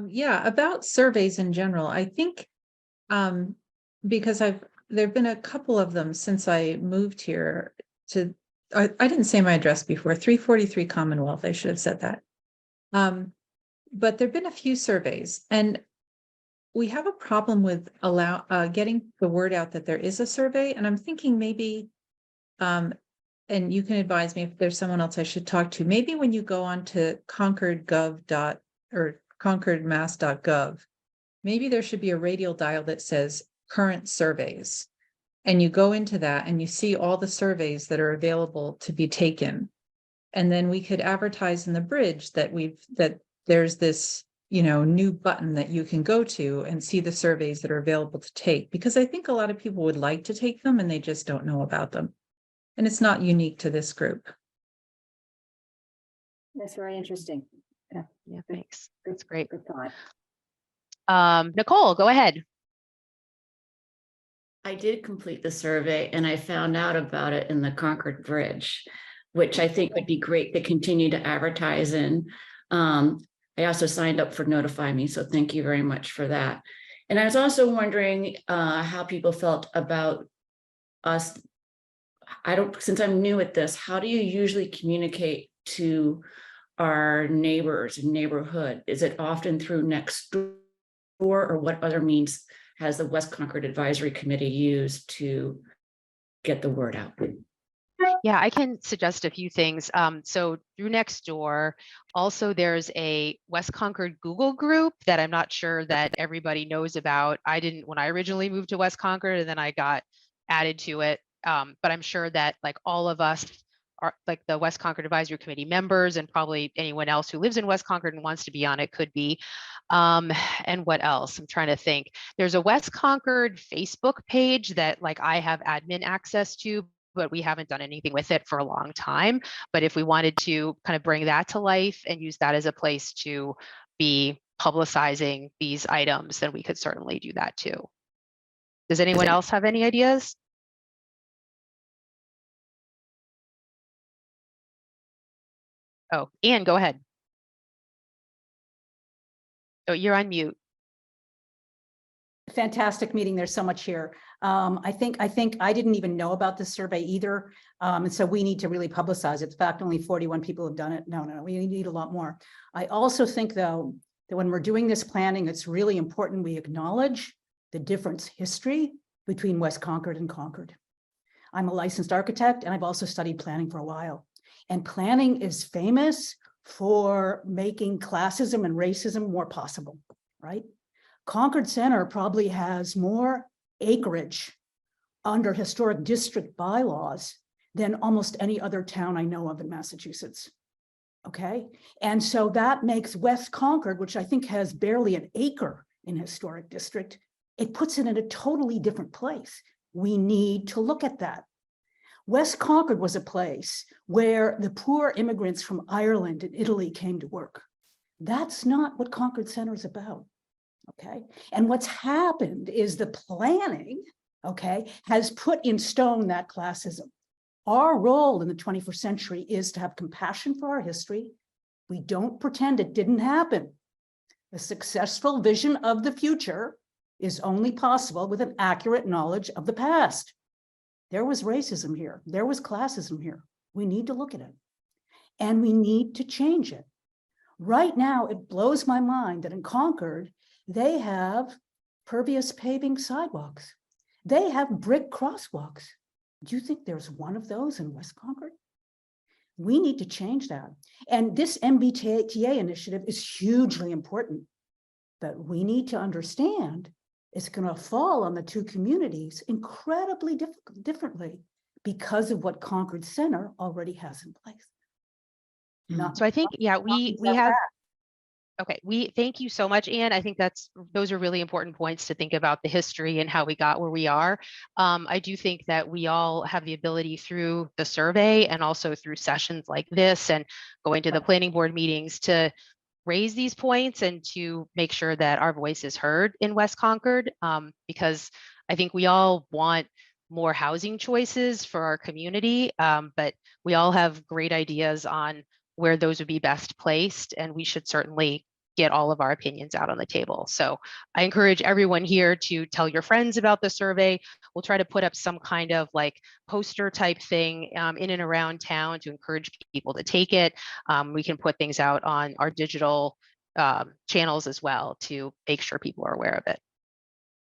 Yeah, about surveys in general, I think, because there've been a couple of them since I moved here I didn't say my address before, 343 Commonwealth, I should have said that. But there've been a few surveys, and we have a problem with getting the word out that there is a survey. And I'm thinking maybe, and you can advise me if there's someone else I should talk to, maybe when you go on to concordmass.gov, maybe there should be a radial dial that says current surveys. And you go into that and you see all the surveys that are available to be taken. And then we could advertise in the bridge that there's this, new button that you can go to and see the surveys that are available to take, because I think a lot of people would like to take them and they just don't know about them. And it's not unique to this group. That's very interesting. Yeah, thanks. That's great. Good thought. Nicole, go ahead. I did complete the survey and I found out about it in the Concord Bridge, which I think would be great to continue to advertise in. I also signed up for Notify Me, so thank you very much for that. And I was also wondering how people felt about us. Since I'm new at this, how do you usually communicate to our neighbors and neighborhood? Is it often through next door, or what other means has the West Concord Advisory Committee used to get the word out? Yeah, I can suggest a few things. So through Nextdoor, also there's a West Concord Google group that I'm not sure that everybody knows about. I didn't when I originally moved to West Concord, and then I got added to it. But I'm sure that like all of us are like the West Concord Advisory Committee members, and probably anyone else who lives in West Concord and wants to be on it could be. And what else? I'm trying to think. There's a West Concord Facebook page that like I have admin access to, but we haven't done anything with it for a long time. But if we wanted to kind of bring that to life and use that as a place to be publicizing these items, then we could certainly do that too. Does anyone else have any ideas? Oh, Anne, go ahead. Oh, you're on mute. Fantastic meeting. There's so much here. I think I didn't even know about this survey either. And so we need to really publicize it. In fact, only 41 people have done it. No, we need a lot more. I also think though, that when we're doing this planning, it's really important we acknowledge the difference history between West Concord and Concord. I'm a licensed architect and I've also studied planning for a while. And planning is famous for making classism and racism more possible, right? Concord Center probably has more acreage under historic district bylaws than almost any other town I know of in Massachusetts. Okay, and so that makes West Concord, which I think has barely an acre in historic district, it puts it in a totally different place. We need to look at that. West Concord was a place where the poor immigrants from Ireland and Italy came to work. That's not what Concord Center is about. Okay, and what's happened is the planning, okay, has put in stone that classism. Our role in the 21st century is to have compassion for our history. We don't pretend it didn't happen. A successful vision of the future is only possible with an accurate knowledge of the past. There was racism here. There was classism here. We need to look at it. And we need to change it. Right now, it blows my mind that in Concord, they have pervious paving sidewalks. They have brick crosswalks. Do you think there's one of those in West Concord? We need to change that. And this MBTA initiative is hugely important, but we need to understand it's going to fall on the two communities incredibly differently because of what Concord Center already has in place. So I think, yeah, we have. Okay, we thank you so much, Anne. I think those are really important points to think about the history and how we got where we are. I do think that we all have the ability through the survey and also through sessions like this and going to the planning board meetings to raise these points and to make sure that our voice is heard in West Concord, because I think we all want more housing choices for our community, but we all have great ideas on where those would be best placed, and we should certainly get all of our opinions out on the table. So I encourage everyone here to tell your friends about the survey. We'll try to put up some kind of like poster type thing in and around town to encourage people to take it. We can put things out on our digital channels as well to make sure people are aware of it.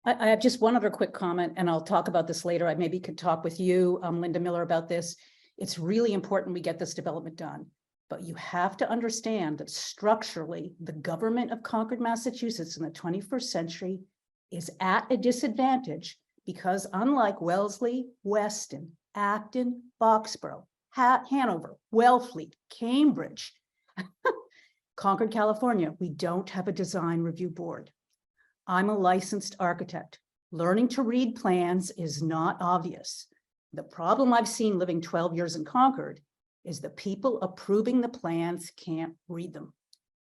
I have just one other quick comment, and I'll talk about this later. I maybe could talk with you, Linda Miller, about this. It's really important we get this development done. But you have to understand that structurally, the government of Concord, Massachusetts in the 21st century is at a disadvantage because unlike Wellesley, Weston, Acton, Boxborough, Hanover, Wellfleet, Cambridge, Concord, California, we don't have a design review board. I'm a licensed architect. Learning to read plans is not obvious. The problem I've seen living 12 years in Concord is the people approving the plans can't read them.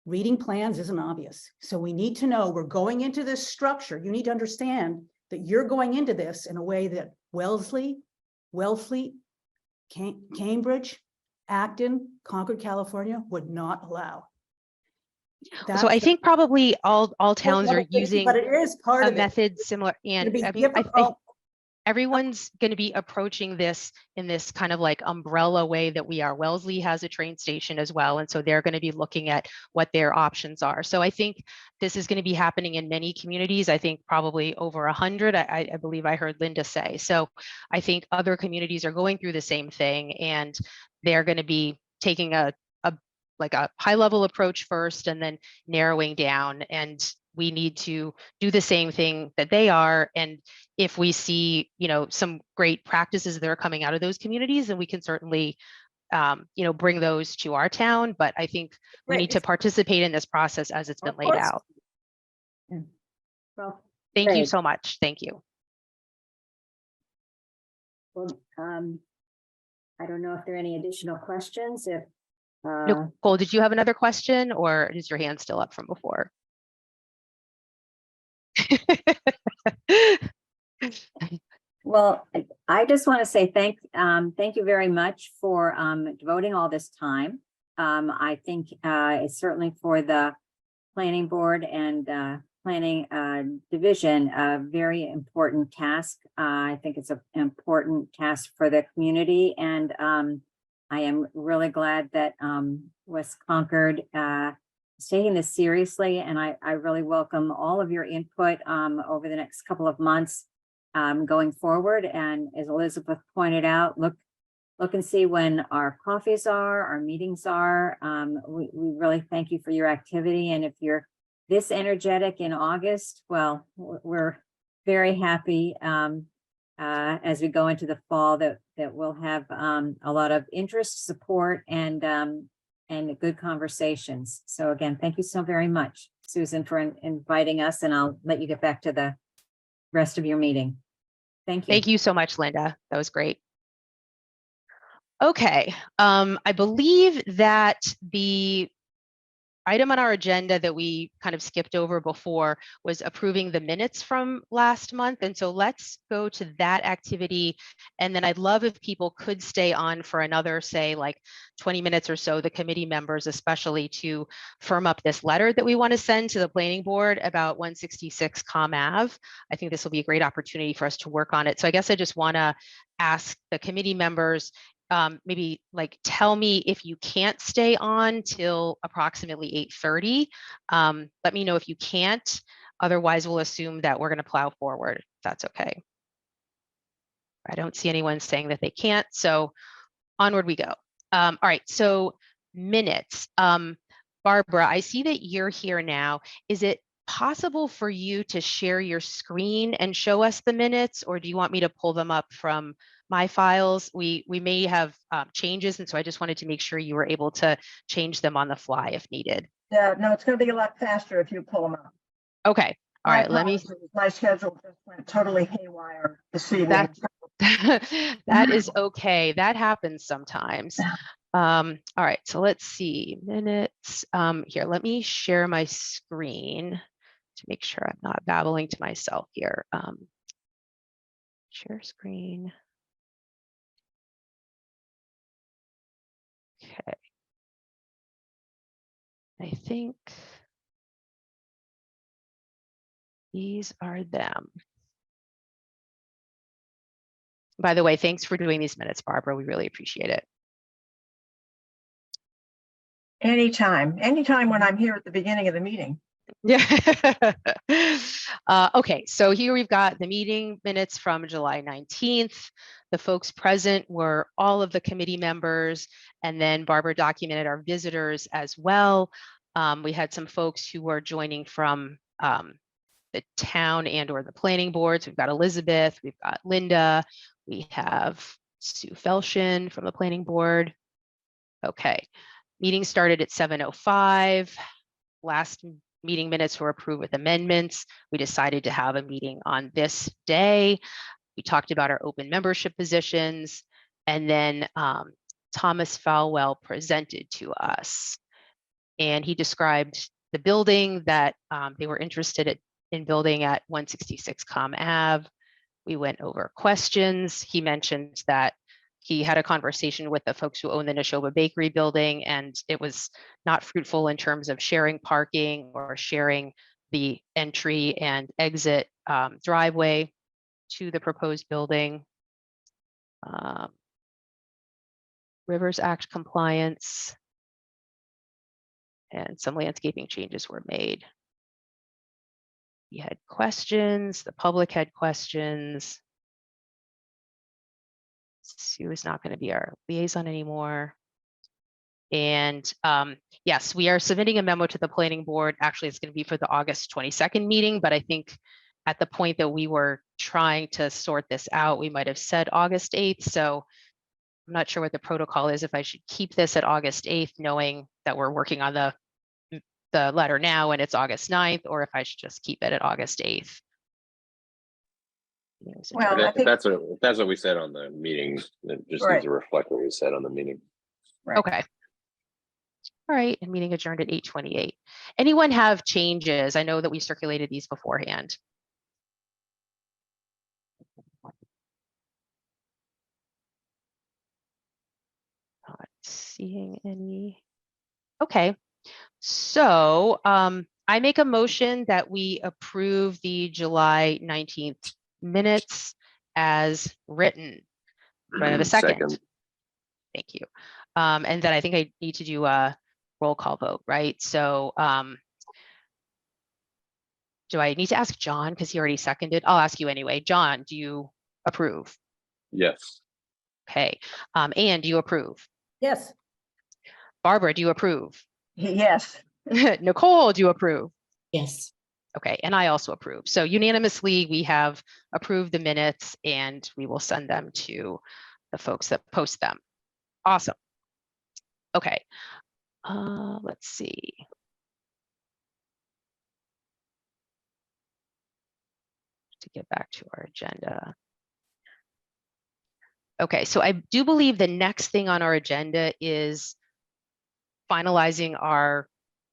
Reading plans isn't obvious. So we need to know we're going into this structure. You need to understand that you're going into this in a way that Wellesley, Wellfleet, Cambridge, Acton, Concord, California would not allow. So I think probably all towns are using but it is part a of method similar, and I mean, everyone's going to be approaching this in this kind of like umbrella way that we are. Wellesley has a train station as well, and so they're going to be looking at what their options are. So I think this is going to be happening in many communities. I think probably over 100, I believe I heard Linda say. So I think other communities are going through the same thing, and they're going to be taking a high level approach first and then narrowing down, and we need to do the same thing that they are. And if we see, some great practices that are coming out of those communities, then we can certainly, bring those to our town. But I think we need to participate in this process as it's been laid out. Well, thank you so much. Thank you. Well, I don't know if there are any additional questions. If Nicole, did you have another question, or is your hand still up from before? Well, I just want to say thank you very much for devoting all this time. I think it's certainly for the planning board and planning division a very important task. I think it's an important task for the community, and I am really glad that West Concord is taking this seriously, and I really welcome all of your input over the next couple of months going forward. And as Elizabeth pointed out, look and see when our coffees are, our meetings are. We really thank you for your activity. And if you're this energetic in August, well, we're very happy as we go into the fall that we'll have a lot of interest, support, and and good conversations. So again, thank you so very much, Susan, for inviting us, and I'll let you get back to the rest of your meeting. Thank you. Thank you so much, Linda. That was great. Okay, I believe that the item on our agenda that we kind of skipped over before was approving the minutes from last month. And so let's go to that activity. And then I'd love if people could stay on for another, say, like 20 minutes or so, the committee members, especially to firm up this letter that we want to send to the planning board about 166 Com Ave. I think this will be a great opportunity for us to work on it. So I guess I just want to ask the committee members, maybe like tell me if you can't stay on till approximately 8:30. Let me know if you can't. Otherwise, we'll assume that we're going to plow forward. If that's okay. I don't see anyone saying that they can't. So onward we go. All right. So minutes. Barbara, I see that you're here now. Is it possible for you to share your screen and show us the minutes, or do you want me to pull them up from my files? We may have changes, and so I just wanted to make sure you were able to change them on the fly if needed. Yeah, no, it's going to be a lot faster if you pull them up. Okay. All right. Let me. My schedule just went totally haywire this evening. That is okay. That happens sometimes. All right. So let's see minutes. Here, let me share my screen to make sure I'm not babbling to myself here. Share screen. Okay. I think these are them. By the way, thanks for doing these minutes, Barbara. We really appreciate it. Anytime when I'm here at the beginning of the meeting. Yeah. Okay, so here we've got the meeting minutes from July 19th. The folks present were all of the committee members, and then Barbara documented our visitors as well. We had some folks who were joining from the town and or the planning boards. We've got Elizabeth, we've got Linda, we have Sue Felshin from the planning board. Okay, meeting started at 7:05. Last meeting minutes were approved with amendments. We decided to have a meeting on this day. We talked about our open membership positions, and then Thomas Falwell presented to us, and he described the building that they were interested in building at 166 Com Ave. We went over questions. He mentioned that he had a conversation with the folks who own the Neshoba Bakery building, and it was not fruitful in terms of sharing parking or sharing the entry and exit driveway to the proposed building. Rivers Act compliance, and some landscaping changes were made. We had questions, the public had questions. Sue is not going to be our liaison anymore. And yes, we are submitting a memo to the planning board. Actually, it's going to be for the August 22nd meeting, but I think at the point that we were trying to sort this out, we might have said August 8th. So I'm not sure what the protocol is, if I should keep this at August 8th, knowing that we're working on the letter now and it's August 9th, or if I should just keep it at August 8th. Well, I think that's what we said on the meeting. It just needs to reflect what we said on the meeting. Right. Okay. All right, and meeting adjourned at 8:28. Anyone have changes? I know that we circulated these beforehand. Not seeing any. Okay, so I make a motion that we approve the July 19th minutes as written. Do I have a second? Thank you. And then I think I need to do a roll call vote, right? So do I need to ask John because he already seconded? I'll ask you anyway. John, do you approve? Yes. Okay. Anne, do you approve? Yes. Barbara, do you approve? yes. Nicole, do you approve? Yes. Okay, and I also approve. So unanimously, we have approved the minutes and we will send them to the folks that post them. Awesome. Okay. Let's see. To get back to our agenda. Okay, so I do believe the next thing on our agenda is finalizing our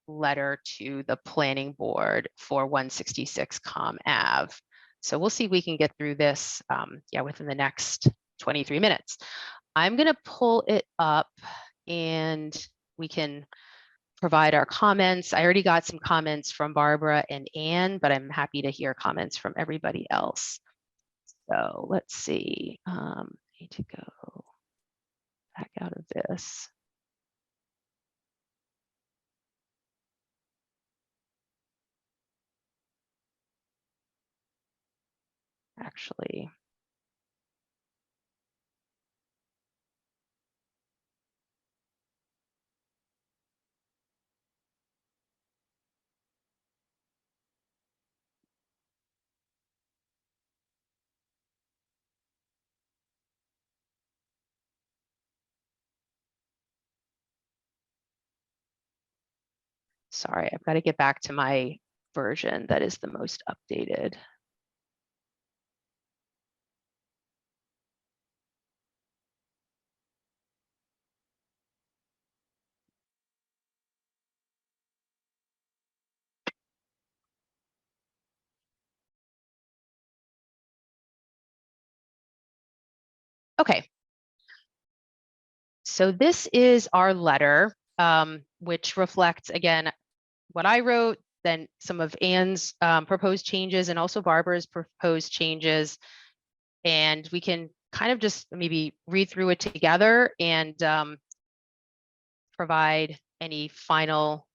letter to the planning board for 166 Com Ave. So we'll see if we can get through this within the next 23 minutes. I'm going to pull it up and we can provide our comments. I already got some comments from Barbara and Anne, but I'm happy to hear comments from everybody else. So let's see. I need to go back out of this. Actually, sorry, I've got to get back to my version that is the most updated. Okay. So this is our letter, which reflects, again, what I wrote, then some of Anne's proposed changes and also Barbara's proposed changes. And we can kind of just maybe read through it together and provide any final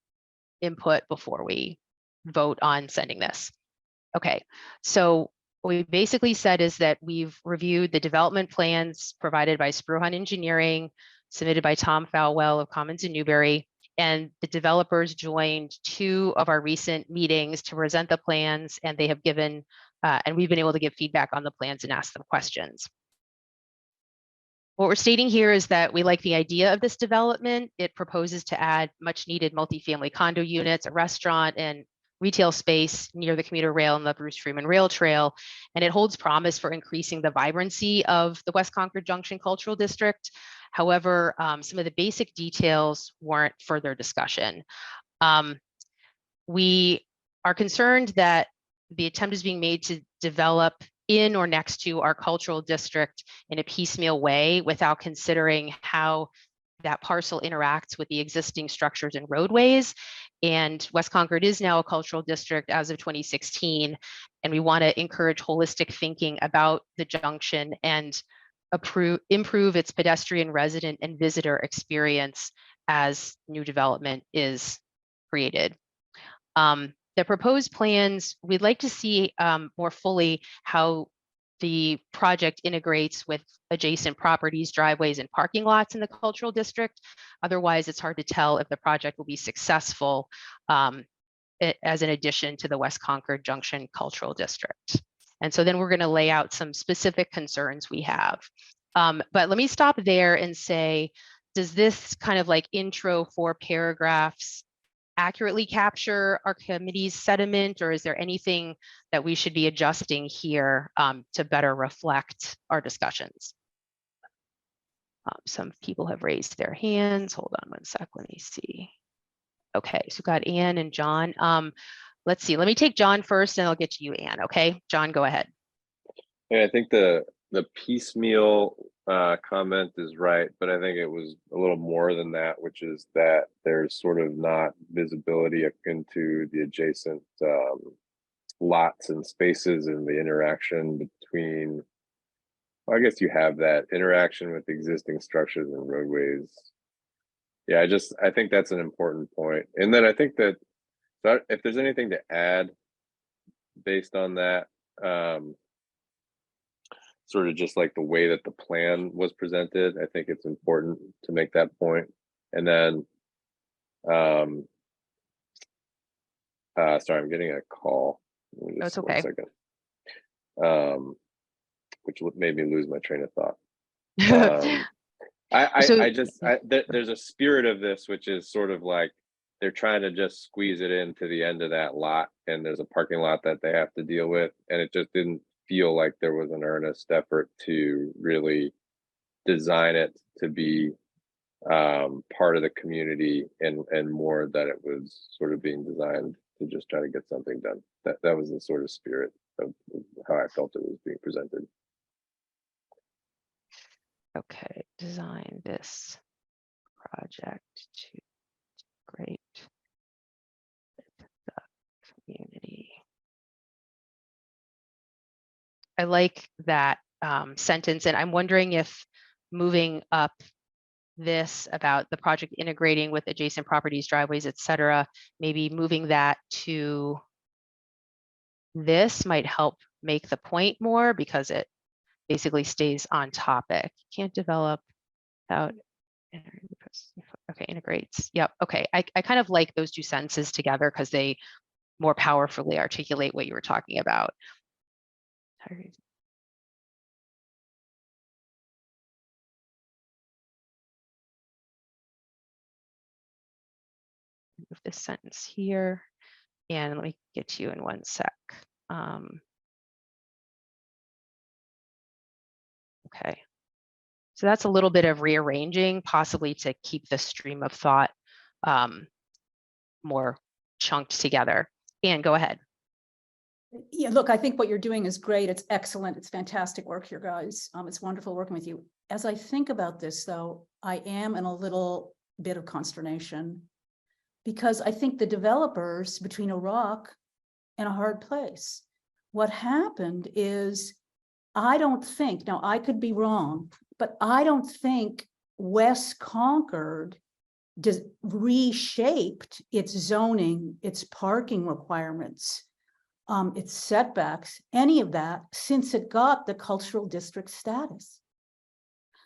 input before we vote on sending this. Okay, so what we basically said is that we've reviewed the development plans provided by Spruhan Engineering, submitted by Tom Falwell of Commons in Newbury, and the developers joined 2 of our recent meetings to present the plans, and they have given, and we've been able to give feedback on the plans and ask them questions. What we're stating here is that we like the idea of this development. It proposes to add much needed multifamily condo units, a restaurant, and retail space near the commuter rail and the Bruce Freeman Rail Trail. And it holds promise for increasing the vibrancy of the West Concord Junction Cultural District. However, some of the basic details warrant further discussion. We are concerned that the attempt is being made to develop in or next to our cultural district in a piecemeal way without considering how that parcel interacts with the existing structures and roadways. And West Concord is now a cultural district as of 2016. And we want to encourage holistic thinking about the junction and improve its pedestrian, resident, and visitor experience as new development is created. The proposed plans, we'd like to see more fully how the project integrates with adjacent properties, driveways, and parking lots in the cultural district. Otherwise, it's hard to tell if the project will be successful as an addition to the West Concord Junction Cultural District. And so then we're going to lay out some specific concerns we have. But let me stop there and say, does this kind of like intro 4 paragraphs accurately capture our committee's sentiment, or is there anything that we should be adjusting here to better reflect our discussions? Some people have raised their hands. Hold on one sec, let me see. Okay, so we've got Anne and John. Let's see, let me take John first and I'll get to you, Anne, okay? John, go ahead. Yeah, I think the piecemeal comment is right, but I think it was a little more than that, which is that there's sort of not visibility into the adjacent lots and spaces and the interaction between, well, I guess you have that interaction with existing structures and roadways. Yeah, I think that's an important point. And then I think that if there's anything to add based on that, sort of just like the way that the plan was presented, I think it's important to make that point. And then, sorry, I'm getting a call. That's okay. 1 second. Which made me lose my train of thought. So- There's a spirit of this, which is sort of like they're trying to just squeeze it into the end of that lot, and there's a parking lot that they have to deal with, and it just didn't feel like there was an earnest effort to really design it to be part of the community, and more that it was sort of being designed to just try to get something done. That was the sort of spirit of how I felt it was being presented. Okay, design this project to great the community. I like that sentence, and I'm wondering if moving up this about the project integrating with adjacent properties, driveways, etc., maybe moving that to this might help make the point more, because it basically stays on topic. Can't develop without okay, integrates. Yep. Okay. I kind of like those two sentences together because they more powerfully articulate what you were talking about. Move this sentence here, and let me get to you in one sec. Okay. So that's a little bit of rearranging, possibly to keep the stream of thought more chunked together. And go ahead. Yeah, look, I think what you're doing is great. It's excellent. It's fantastic work here, guys. It's wonderful working with you. As I think about this, though, I am in a little bit of consternation, because I think the developers between a rock and a hard place. What happened is, I don't think, now I could be wrong, but I don't think West Concord reshaped its zoning, its parking requirements, its setbacks, any of that, since it got the cultural district status.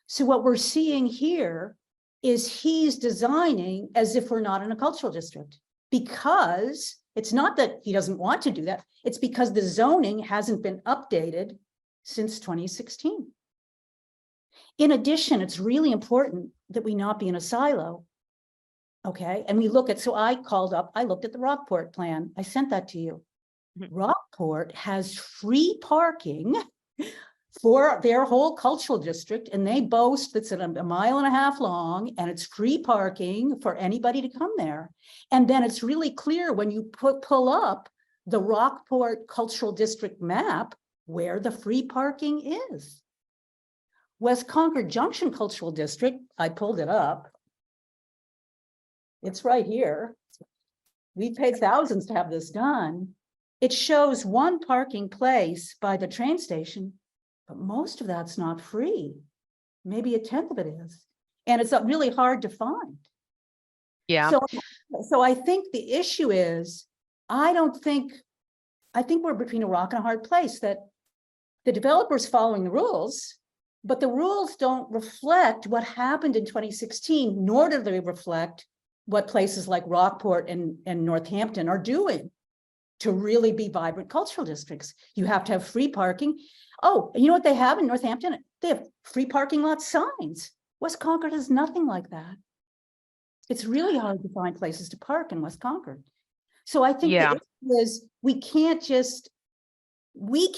So what we're seeing here is he's designing as if we're not in a cultural district, because it's not that he doesn't want to do that. It's because the zoning hasn't been updated since 2016. In addition, it's really important that we not be in a silo. Okay, and we look at, so I looked at the Rockport plan. I sent that to you. Rockport has free parking for their whole cultural district, and they boast that's a 1.5 miles long, and it's free parking for anybody to come there. And then it's really clear when you pull up the Rockport Cultural District map where the free parking is. West Concord Junction Cultural District, I pulled it up. It's right here. We paid thousands to have this done. It shows one parking place by the train station, but most of that's not free. Maybe 1/10 of it is. And it's really hard to find. Yeah. So I think the issue is, I think we're between a rock and a hard place, that the developer's following the rules, but the rules don't reflect what happened in 2016, nor do they reflect what places like Rockport and Northampton are doing to really be vibrant cultural districts. You have to have free parking. Oh, you know what they have in Northampton? They have free parking lot signs. West Concord has nothing like that. It's really hard to find places to park in West Concord. So I think the issue is, we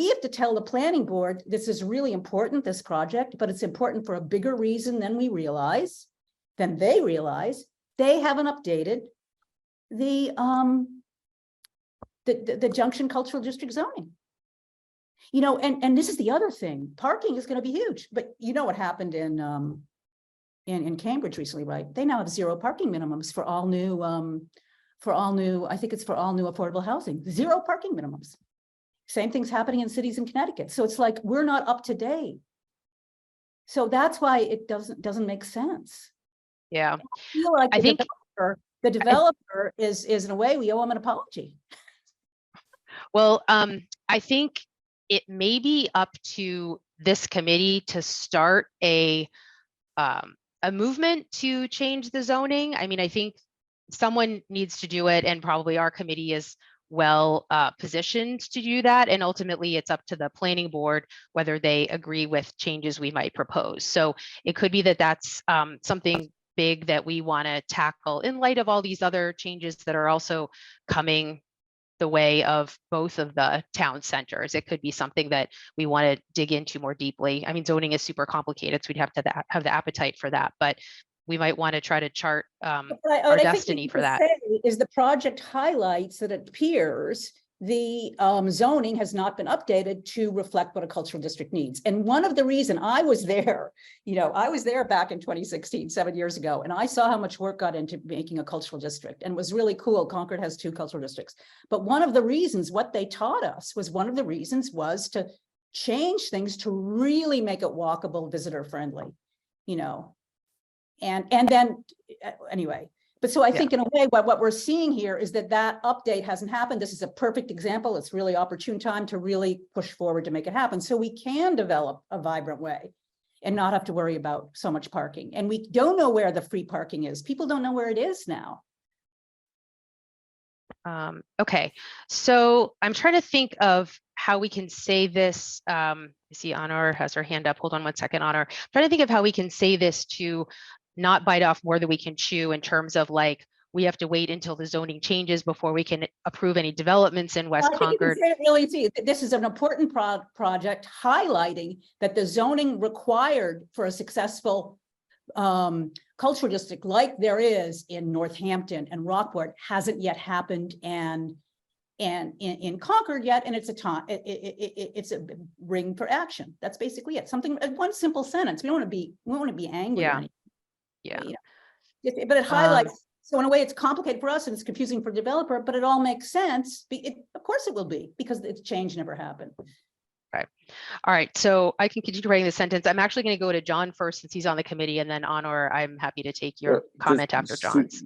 have to tell the planning board, this is really important, this project, but it's important for a bigger reason than they realize. They haven't updated the Junction Cultural District zoning. You know, and this is the other thing, parking is going to be huge, but you know what happened in Cambridge recently, right? They now have 0 parking minimums for all new, I think it's for all new affordable housing, 0 parking minimums. Same thing's happening in cities in Connecticut. So it's like, we're not up to date. So that's why it doesn't make sense. Yeah. I feel like the developer is in a way, we owe him an apology. Well, I think it may be up to this committee to start a movement to change the zoning. I mean, I think someone needs to do it, and probably our committee is well positioned to do that. And ultimately, it's up to the planning board whether they agree with changes we might propose. So it could be that that's something big that we want to tackle in light of all these other changes that are also coming the way of both of the town centers. It could be something that we want to dig into more deeply. I mean, zoning is super complicated, so we'd have to have the appetite for that, but we might want to try to chart our What I think destiny we for could that. say is the project highlights that it appears the zoning has not been updated to reflect what a cultural district needs. And one of the reason I was there, I was there back in 2016, 7 years ago, and I saw how much work got into making a cultural district, and it was really cool. Concord has 2 cultural districts. But one of the reasons, what they taught us was to change things to really make it walkable, visitor friendly, and then anyway. But so I think in a way, what we're seeing here is that update hasn't happened. This is a perfect example. It's really opportune time to really push forward to make it happen. So we can develop a vibrant way and not have to worry about so much parking. And we don't know where the free parking is. People don't know where it is now. Okay, so I'm trying to think of how we can say this. I see Honor has her hand up. Hold on one second, Honor. I'm trying to think of how we can say this to not bite off more than we can chew in terms of like, we have to wait until the zoning changes before we can approve any developments in West Concord. This is an important project highlighting that the zoning required for a successful cultural district like there is in Northampton and Rockport hasn't yet happened and in Concord yet, and it's a time it's a ring for action. That's basically it. Something, one simple sentence. We don't want to be angry. Yeah. But it highlights. So in a way, it's complicated for us and it's confusing for the developer, but it all makes sense. Of course, it will be, because the change never happened. Okay. All right. So I can continue writing the sentence. I'm actually going to go to John first since he's on the committee, and then Honor, I'm happy to take your comment after John's.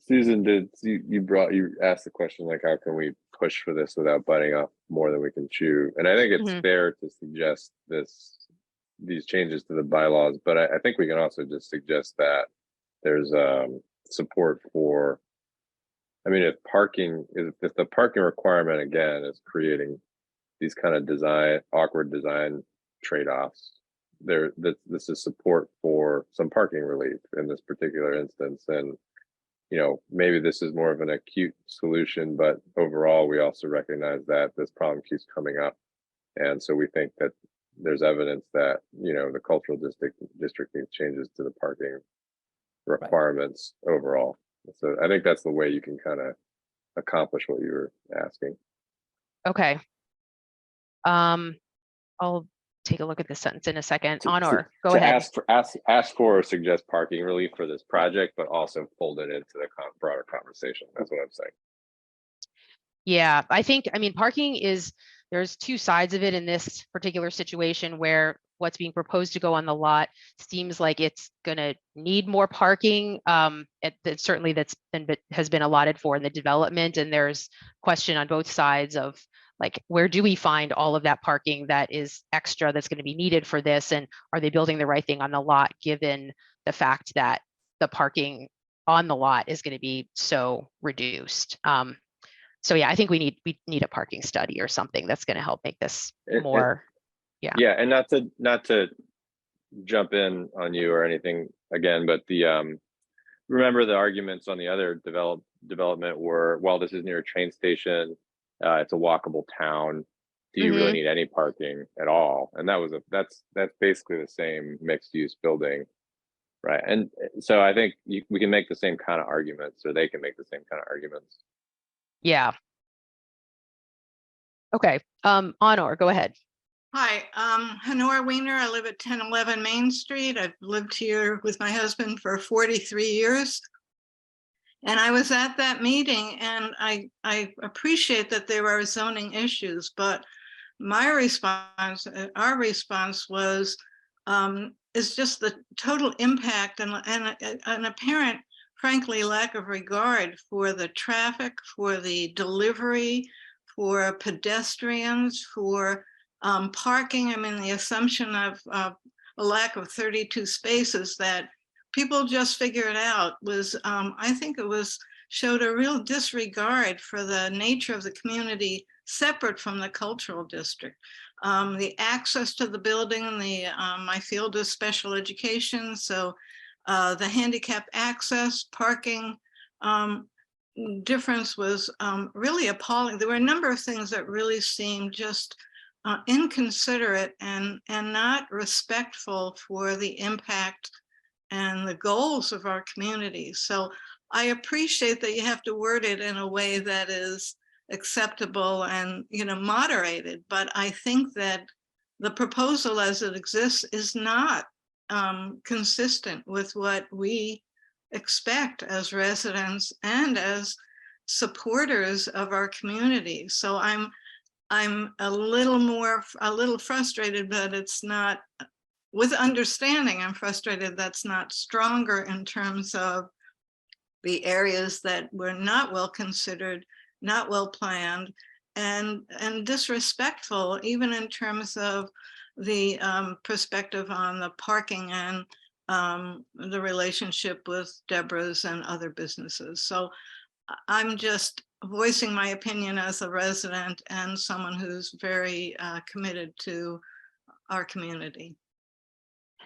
Susan, you asked the question, like, how can we push for this without biting off more than we can chew? And I think it's fair to suggest these changes to the bylaws, but I think we can also just suggest that there's support for, I mean, if the parking requirement again is creating these kind of awkward design trade-offs, this is support for some parking relief in this particular instance. And maybe this is more of an acute solution, but overall we also recognize that this problem keeps coming up, and so we think that there's evidence that the cultural district needs changes to the parking requirements overall. So I think that's the way you can kind of accomplish what you were asking. Okay. I'll take a look at this sentence in a second. Honor, go ahead. Ask for or suggest parking relief for this project, but also fold it into the broader conversation. That's what I'm saying. Yeah, I mean, parking there's 2 sides of it in this particular situation, where what's being proposed to go on the lot seems like it's going to need more parking. Certainly has been allotted for in the development, and there's question on both sides of like, where do we find all of that parking that is extra that's going to be needed for this, and are they building the right thing on the lot given the fact that the parking on the lot is going to be so reduced? So yeah, I think we need a parking study or something that's going to help make this more. Yeah, and not to jump in on you or anything again, but remember the arguments on the other development were, well, this is near a train station, it's a walkable town. Do you really need any parking at all? And that's basically the same mixed use building, right? And so I think we can make the same kind of arguments, or they can make the same kind of arguments. Yeah. Okay. Honor, go ahead. Hi, Honora Weiner. I live at 1011 Main Street. I've lived here with my husband for 43 years. And I was at that meeting, and I appreciate that there are zoning issues, but our response was, is just the total impact and an apparent, frankly, lack of regard for the traffic, for the delivery, for pedestrians, for parking. I mean, the assumption of a lack of 32 spaces that people just figured out was, I think it was showed a real disregard for the nature of the community separate from the cultural district. The access to the building, my field is special education, so the handicap access, parking difference was really appalling. There were a number of things that really seemed just inconsiderate and not respectful for the impact and the goals of our community. So I appreciate that you have to word it in a way that is acceptable and, you know, moderated, but I think that the proposal as it exists is not consistent with what we expect as residents and as supporters of our community. So I'm a little frustrated that it's not, with understanding, I'm frustrated that's not stronger in terms of the areas that were not well considered, not well planned, and disrespectful, even in terms of the perspective on the parking and the relationship with Deborah's and other businesses. So I'm just voicing my opinion as a resident and someone who's very committed to our community.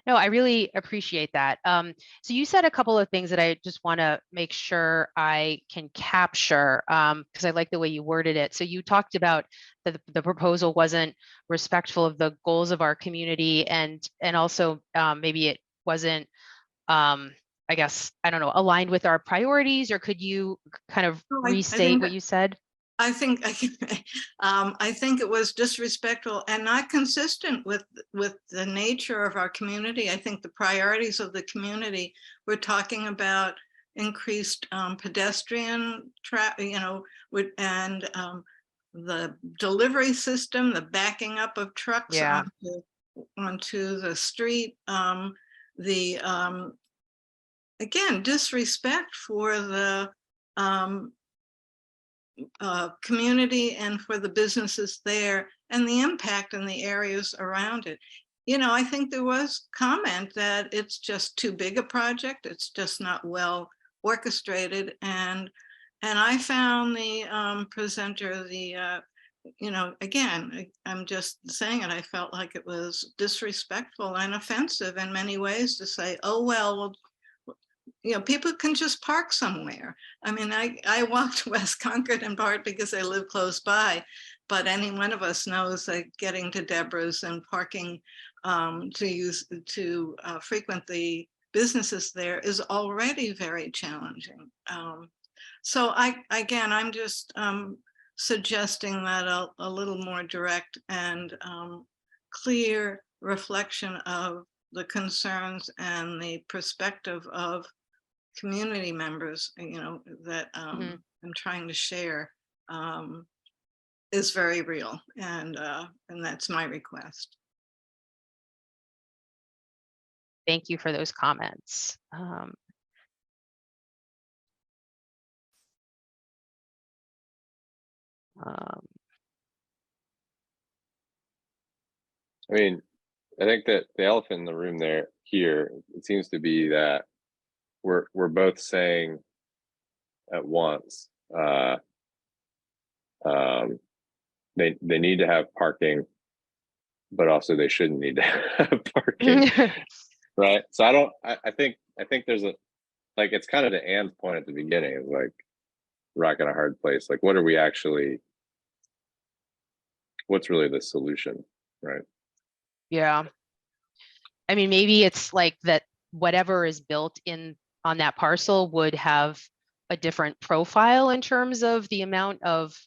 No, I really appreciate that. So you said a couple of things that I just want to make sure I can capture, because I like the way you worded it. So you talked about the proposal wasn't respectful of the goals of our community, and also maybe it wasn't, I guess, I don't know, aligned with our priorities, or could you kind of restate what you said? I think it was disrespectful and not consistent with the nature of our community. I think the priorities of the community, we're talking about increased pedestrian traffic, you know, and the delivery system, the backing up of trucks onto the street, again, disrespect for the community and for the businesses there, and the impact in the areas around it. You know, I think there was comment that it's just too big a project, it's just not well orchestrated, and I found the presenter, you know, again, I'm just saying it, I felt like it was disrespectful and offensive in many ways to say, oh, well, you know, people can just park somewhere. I mean, I walk to West Concord in part because I live close by, but any one of us knows that getting to Deborah's and parking to frequent the businesses there is already very challenging. So I'm just suggesting that a little more direct and clear reflection of the concerns and the perspective of community members, you know, that I'm trying to share is very real, and that's my request. Thank you for those comments. I mean, I think that the elephant in the room here, it seems to be that we're both saying at once they need to have parking, but also they shouldn't need to have parking, right? So I think there's it's kind of to Anne's point at the beginning, of like rocking a hard place. Like, what's really the solution, right? Yeah. I mean, maybe it's like that whatever is built on that parcel would have a different profile in terms of the amount of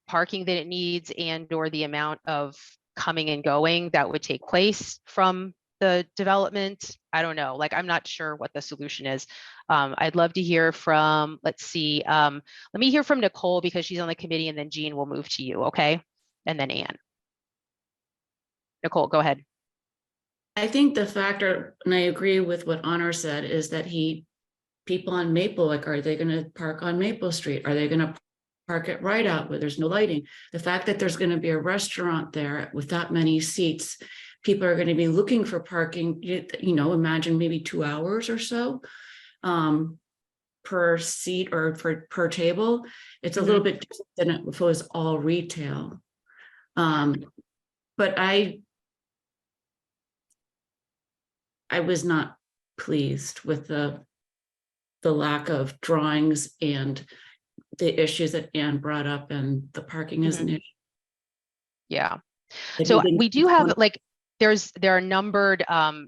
parking that it needs and or the amount of coming and going that would take place from the development. I don't know. Like, I'm not sure what the solution is. I'd love to hear from, let's see. Let me hear from Nicole because she's on the committee, and then Jean will move to you. Okay. And then Anne. Nicole, go ahead. I think the factor, and I agree with what Honor said, is that people on Maple, like, are they going to park on Maple Street? Are they going to park it right out where there's no lighting? The fact that there's going to be a restaurant there with that many seats, people are going to be looking for parking, you know, imagine maybe 2 hours or so. per seat or per table. It's a little bit different than if it was all retail. But I was not pleased with the lack of drawings and the issues that Anne brought up, and the parking is an issue. Yeah. that So he didn't we do have want- like, there are numbered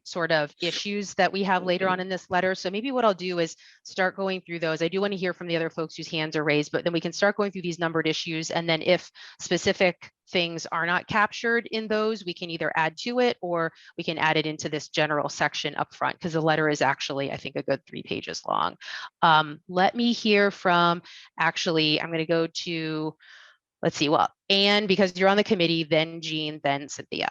sort of issues that we have later on in this letter. So maybe what I'll do is start going through those. I do want to hear from the other folks whose hands are raised, but then we can start going through these numbered issues. And then if specific things are not captured in those, we can either add to it or we can add it into this general section up front, because the letter is actually, I think, a good 3 pages long. Let me hear from, actually, I'm going to go to, let's see, well, Anne, because you're on the committee, then Jean, then Cynthia.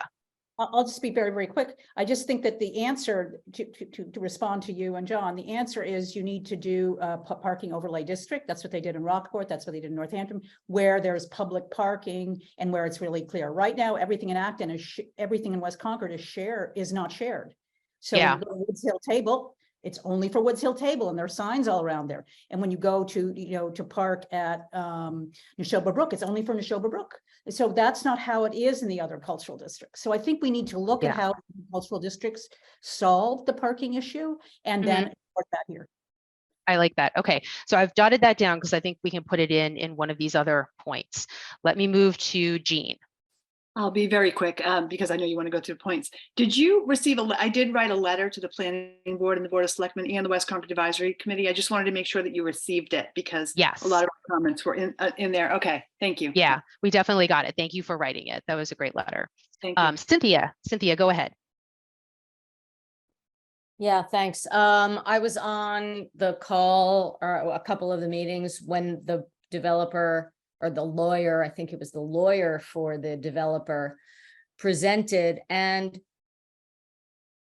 I'll just be very, very quick. I just think that the answer to respond to you and John, the answer is you need to do a parking overlay district. That's what they did in Rockport. That's what they did in Northampton, where there's public parking and where it's really clear. Right now, everything in Acton is everything in West Concord is not shared. So Yeah. when you go to Woods Hill Table, it's only for Woods Hill Table, and there are signs all around there. And when you go to, to park at Neshoba Brook, it's only for Neshoba Brook. So that's not how it is in the other cultural districts. So I think we need to look at how cultural districts solve the parking issue and then report that here. I like that. Okay, so I've jotted that down because I think we can put it in one of these other points. Let me move to Jean. I'll be very quick because I know you want to go through points. Did you receive I did write a letter to the planning board and the board of selectmen and the West Concord advisory committee. I just wanted to make sure that you received it because Yes, a lot of comments were in there. Okay, thank you. yeah, we definitely got it. Thank you for writing it. That was a great letter. Thank you. Cynthia, go ahead. Yeah, thanks. I was on the call or a couple of the meetings when the developer or the lawyer, I think it was the lawyer for the developer, presented. And,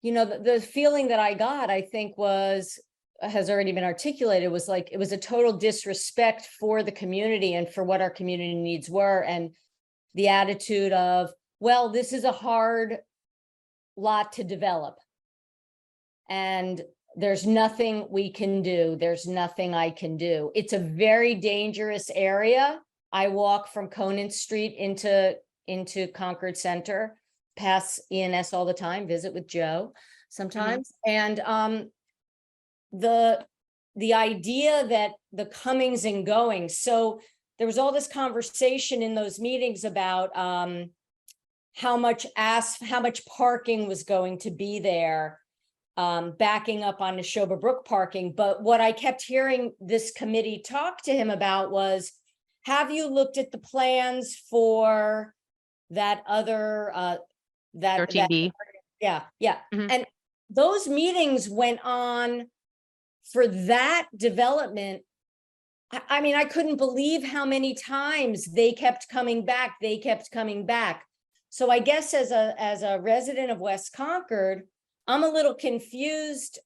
the feeling that I got, I think has already been articulated, was like, it was a total disrespect for the community and for what our community needs were. And the attitude of, well, this is a hard lot to develop. And there's nothing we can do. There's nothing I can do. It's a very dangerous area. I walk from Conant Street into Concord Center, pass ENS all the time, visit with Joe sometimes. And the idea that the comings and goings, so there was all this conversation in those meetings about how much parking was going to be there, backing up on Neshoba Brook parking. But what I kept hearing this committee talk to him about was, have you looked at the plans for that other, 13B? Yeah. Mhm. And those meetings went on for that development. I mean, I couldn't believe how many times they kept coming back. So I guess as a resident of West Concord, I'm a little confused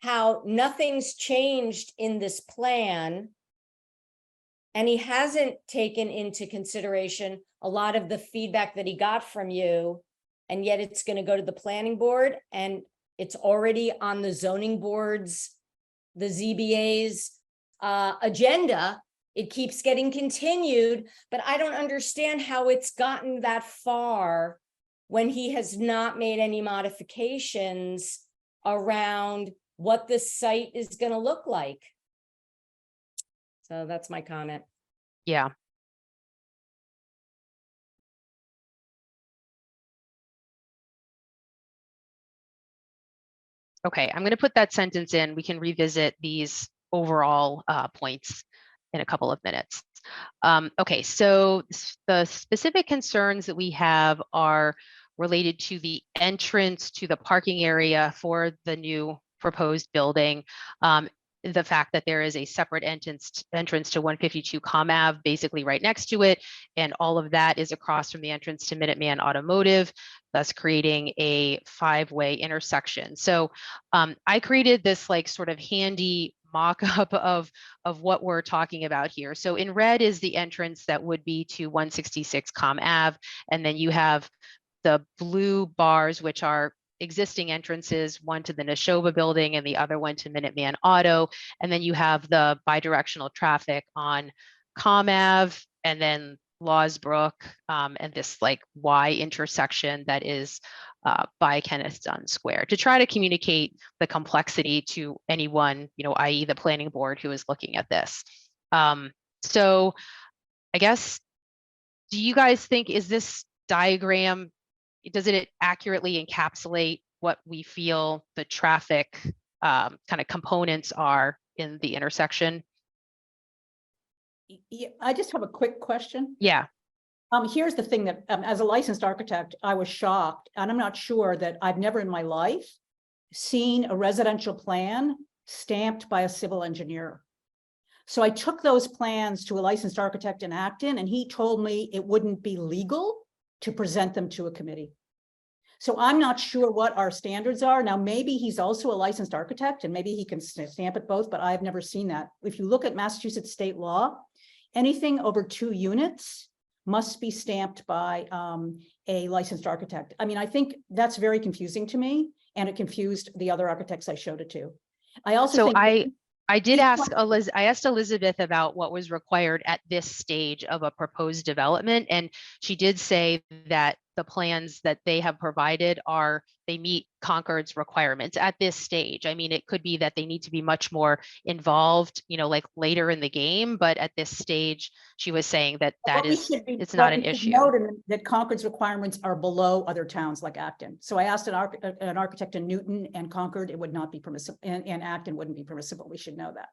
how nothing's changed in this plan. And he hasn't taken into consideration a lot of the feedback that he got from you. And yet it's going to go to the planning board and it's already on the zoning board's, the ZBA's agenda. It keeps getting continued, but I don't understand how it's gotten that far when he has not made any modifications around what the site is going to look like. So that's my comment. Yeah. Okay, I'm going to put that sentence in. We can revisit these overall points in a couple of minutes. Okay, so the specific concerns that we have are related to the entrance to the parking area for the new proposed building. The fact that there is a separate entrance to 152 Com Ave, basically right next to it, and all of that is across from the entrance to Minuteman Automotive, thus creating a 5-way intersection. So I created this like sort of handy mock-up of what we're talking about here. So in red is the entrance that would be to 166 Com Ave, and then you have the blue bars, which are existing entrances, one to the Neshoba building and the other one to Minuteman Auto. And then you have the bidirectional traffic on Com Ave and then Lawsbrook, and this like Y intersection that is by Kenneth Dunn Square, to try to communicate the complexity to anyone, i.e. the planning board who is looking at this. So I guess, do you guys think, is this diagram, does it accurately encapsulate what we feel the traffic kind of components are in the intersection? Yeah, I just have a quick question. Yeah. Here's the thing that, as a licensed architect, I was shocked, and I'm not sure that I've never in my life seen a residential plan stamped by a civil engineer. So I took those plans to a licensed architect in Acton, and he told me it wouldn't be legal to present them to a committee. So I'm not sure what our standards are. Now, maybe he's also a licensed architect and maybe he can stamp it both, but I've never seen that. If you look at Massachusetts state law, anything over 2 units must be stamped by a licensed architect. I mean, I think that's very confusing to me, and it confused the other architects I showed it to. I also think I did ask I asked Elizabeth about what was required at this stage of a proposed development, and she did say that the plans that they have provided they meet Concord's requirements at this stage. I mean, it could be that they need to be much more involved, like later in the game, but at this stage, she was saying that it's not an issue. That Concord's requirements are below other towns like Acton. So I asked an architect in Newton and Concord, it would not be permissible, and Acton wouldn't be permissible. We should know that.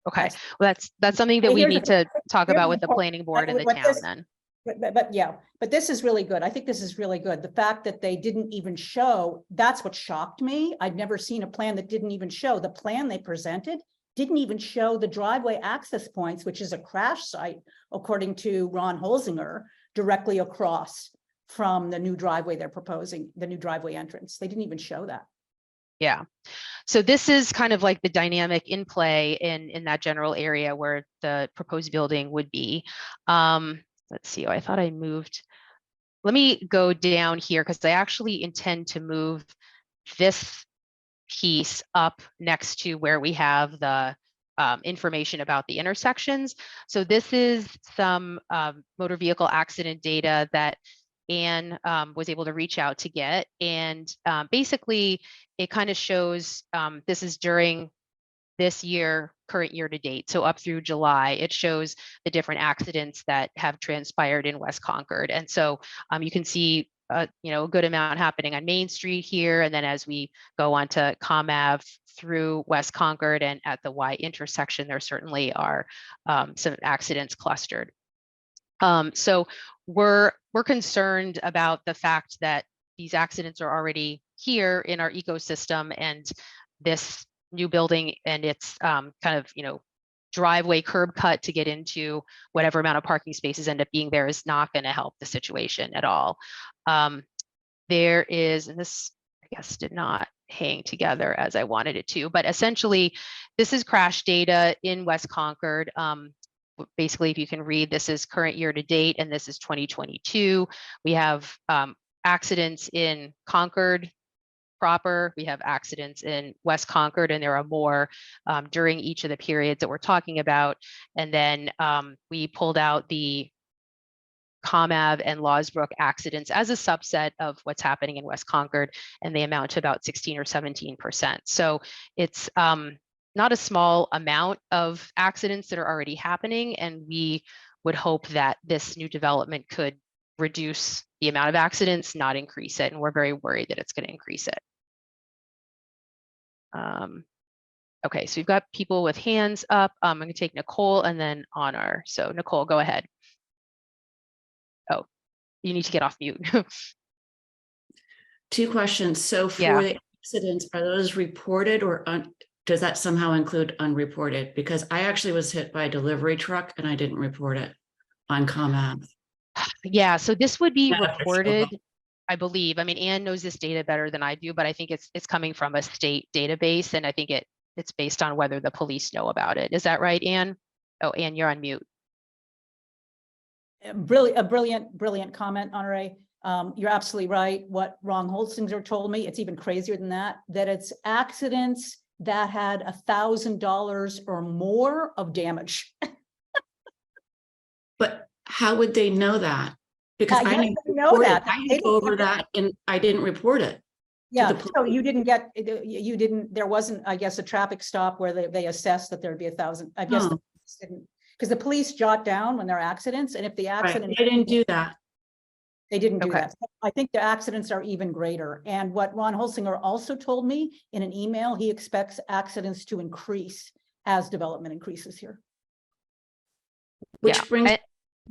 Okay, well, that's something that we need to talk about with the planning board and the town then. But this is really good. I think this is really good. The fact that they didn't even show, that's what shocked me. I'd never seen a plan that didn't even show. The plan they presented didn't even show the driveway access points, which is a crash site, according to Ron Holzinger, directly across from the new driveway they're proposing, the new driveway entrance. They didn't even show that. Yeah. So this is kind of like the dynamic in play in that general area where the proposed building would be. Let's see. I thought I moved. Let me go down here because I actually intend to move this piece up next to where we have the information about the intersections. So this is some motor vehicle accident data that Anne was able to reach out to get. And basically, it kind of shows this is during this year, current year to date. So up through July, it shows the different accidents that have transpired in West Concord. And so you can see a good amount happening on Main Street here. And then as we go on to Com Ave through West Concord and at the Y intersection, there certainly are some accidents clustered. So we're concerned about the fact that these accidents are already here in our ecosystem, and this new building and its kind of, driveway curb cut to get into whatever amount of parking spaces end up being there is not going to help the situation at all. There is, and this, I guess, did not hang together as I wanted it to, but essentially this is crash data in West Concord. Basically, if you can read, this is current year to date, and this is 2022. We have accidents in Concord proper, we have accidents in West Concord, and there are more during each of the periods that we're talking about. And then we pulled out the Com Ave and Lawsbrook accidents as a subset of what's happening in West Concord, and they amount to about 16 or 17%. So it's not a small amount of accidents that are already happening, and we would hope that this new development could reduce the amount of accidents, not increase it. And we're very worried that it's going to increase it. Okay, so we've got people with hands up. I'm going to take Nicole and then Honor. So Nicole, go ahead. Oh, you need to get off mute. 2 questions. So for the accidents, are those reported or does that somehow include unreported? Because I actually was hit by a delivery truck and I didn't report it on Com Ave. Yeah, so this would be reported, I believe. I mean, Anne knows this data better than I do, but I think it's coming from a state database, and I think it's based on whether the police know about it. Is that right, Anne? Oh, Anne, you're on mute. A brilliant comment, Honore. You're absolutely right. What Ron Holstinger told me, it's even crazier than that, that it's accidents that had $1,000 or more of damage. But how would they know that? Because I Yes, didn't they know report it. that. I They didn't go didn't over get that and I didn't report it. Yeah, the so you didn't get, you didn't, there wasn't, I guess, a traffic stop where they assessed that there'd be 1,000, I guess. No. Because the police jot down when there are accidents, and if the Right, accident. I didn't do that. They didn't do Okay. that. I think the accidents are even greater. And what Ron Holsinger also told me in an email, he expects accidents to increase as development increases here. Which Yeah, brings.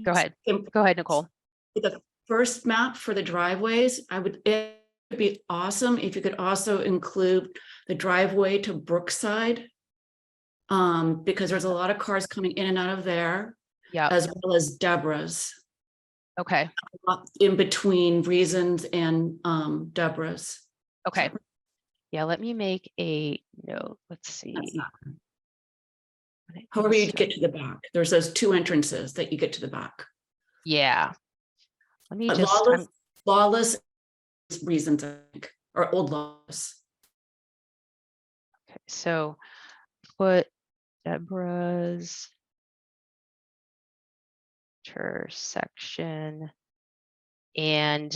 go ahead. Go ahead, Nicole. The first map for the driveways, it would be awesome if you could also include the driveway to Brookside. Because there's a lot of cars coming in and out of there, Yeah. as well as Deborah's, Okay. in between Reasons and Deborah's. Okay. Yeah. Let me make a note. Let's see. That's not. However you get to the back, there's those two entrances that you get to the back. Yeah. Let me But just. lawless Reasons, I think, or old Lawless. Okay. So put Deborah's intersection and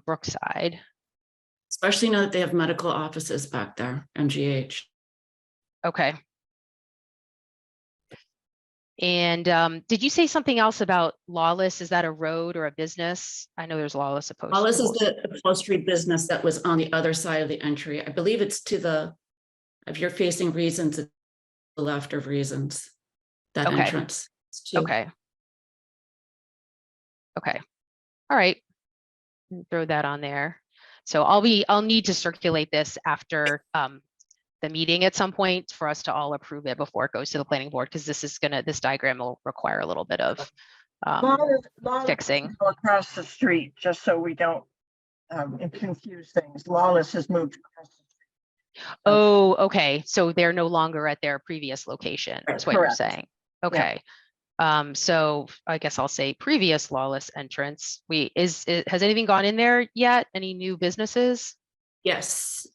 Brookside. Especially now that they have medical offices back there, MGH. Okay. And did you say something else about Lawless? Is that a road or a business? I know there's Lawless opposed. Lawless is the upholstery business that was on the other side of the entry. I believe it's to the, if you're facing Reasons, it's the left of Reasons, that Okay. entrance. Okay. Okay. All right. Throw that on there. So I'll need to circulate this after the meeting at some point for us to all approve it before it goes to the planning board, because this diagram will require a little bit of fixing. Across the street, just so we don't confuse things. Lawless has moved across the street. Oh, okay. So they're no longer at their previous location, is what you're Correct. saying. Okay. So I guess I'll say previous Lawless entrance. Has anything gone in there yet? Any new businesses? Yes.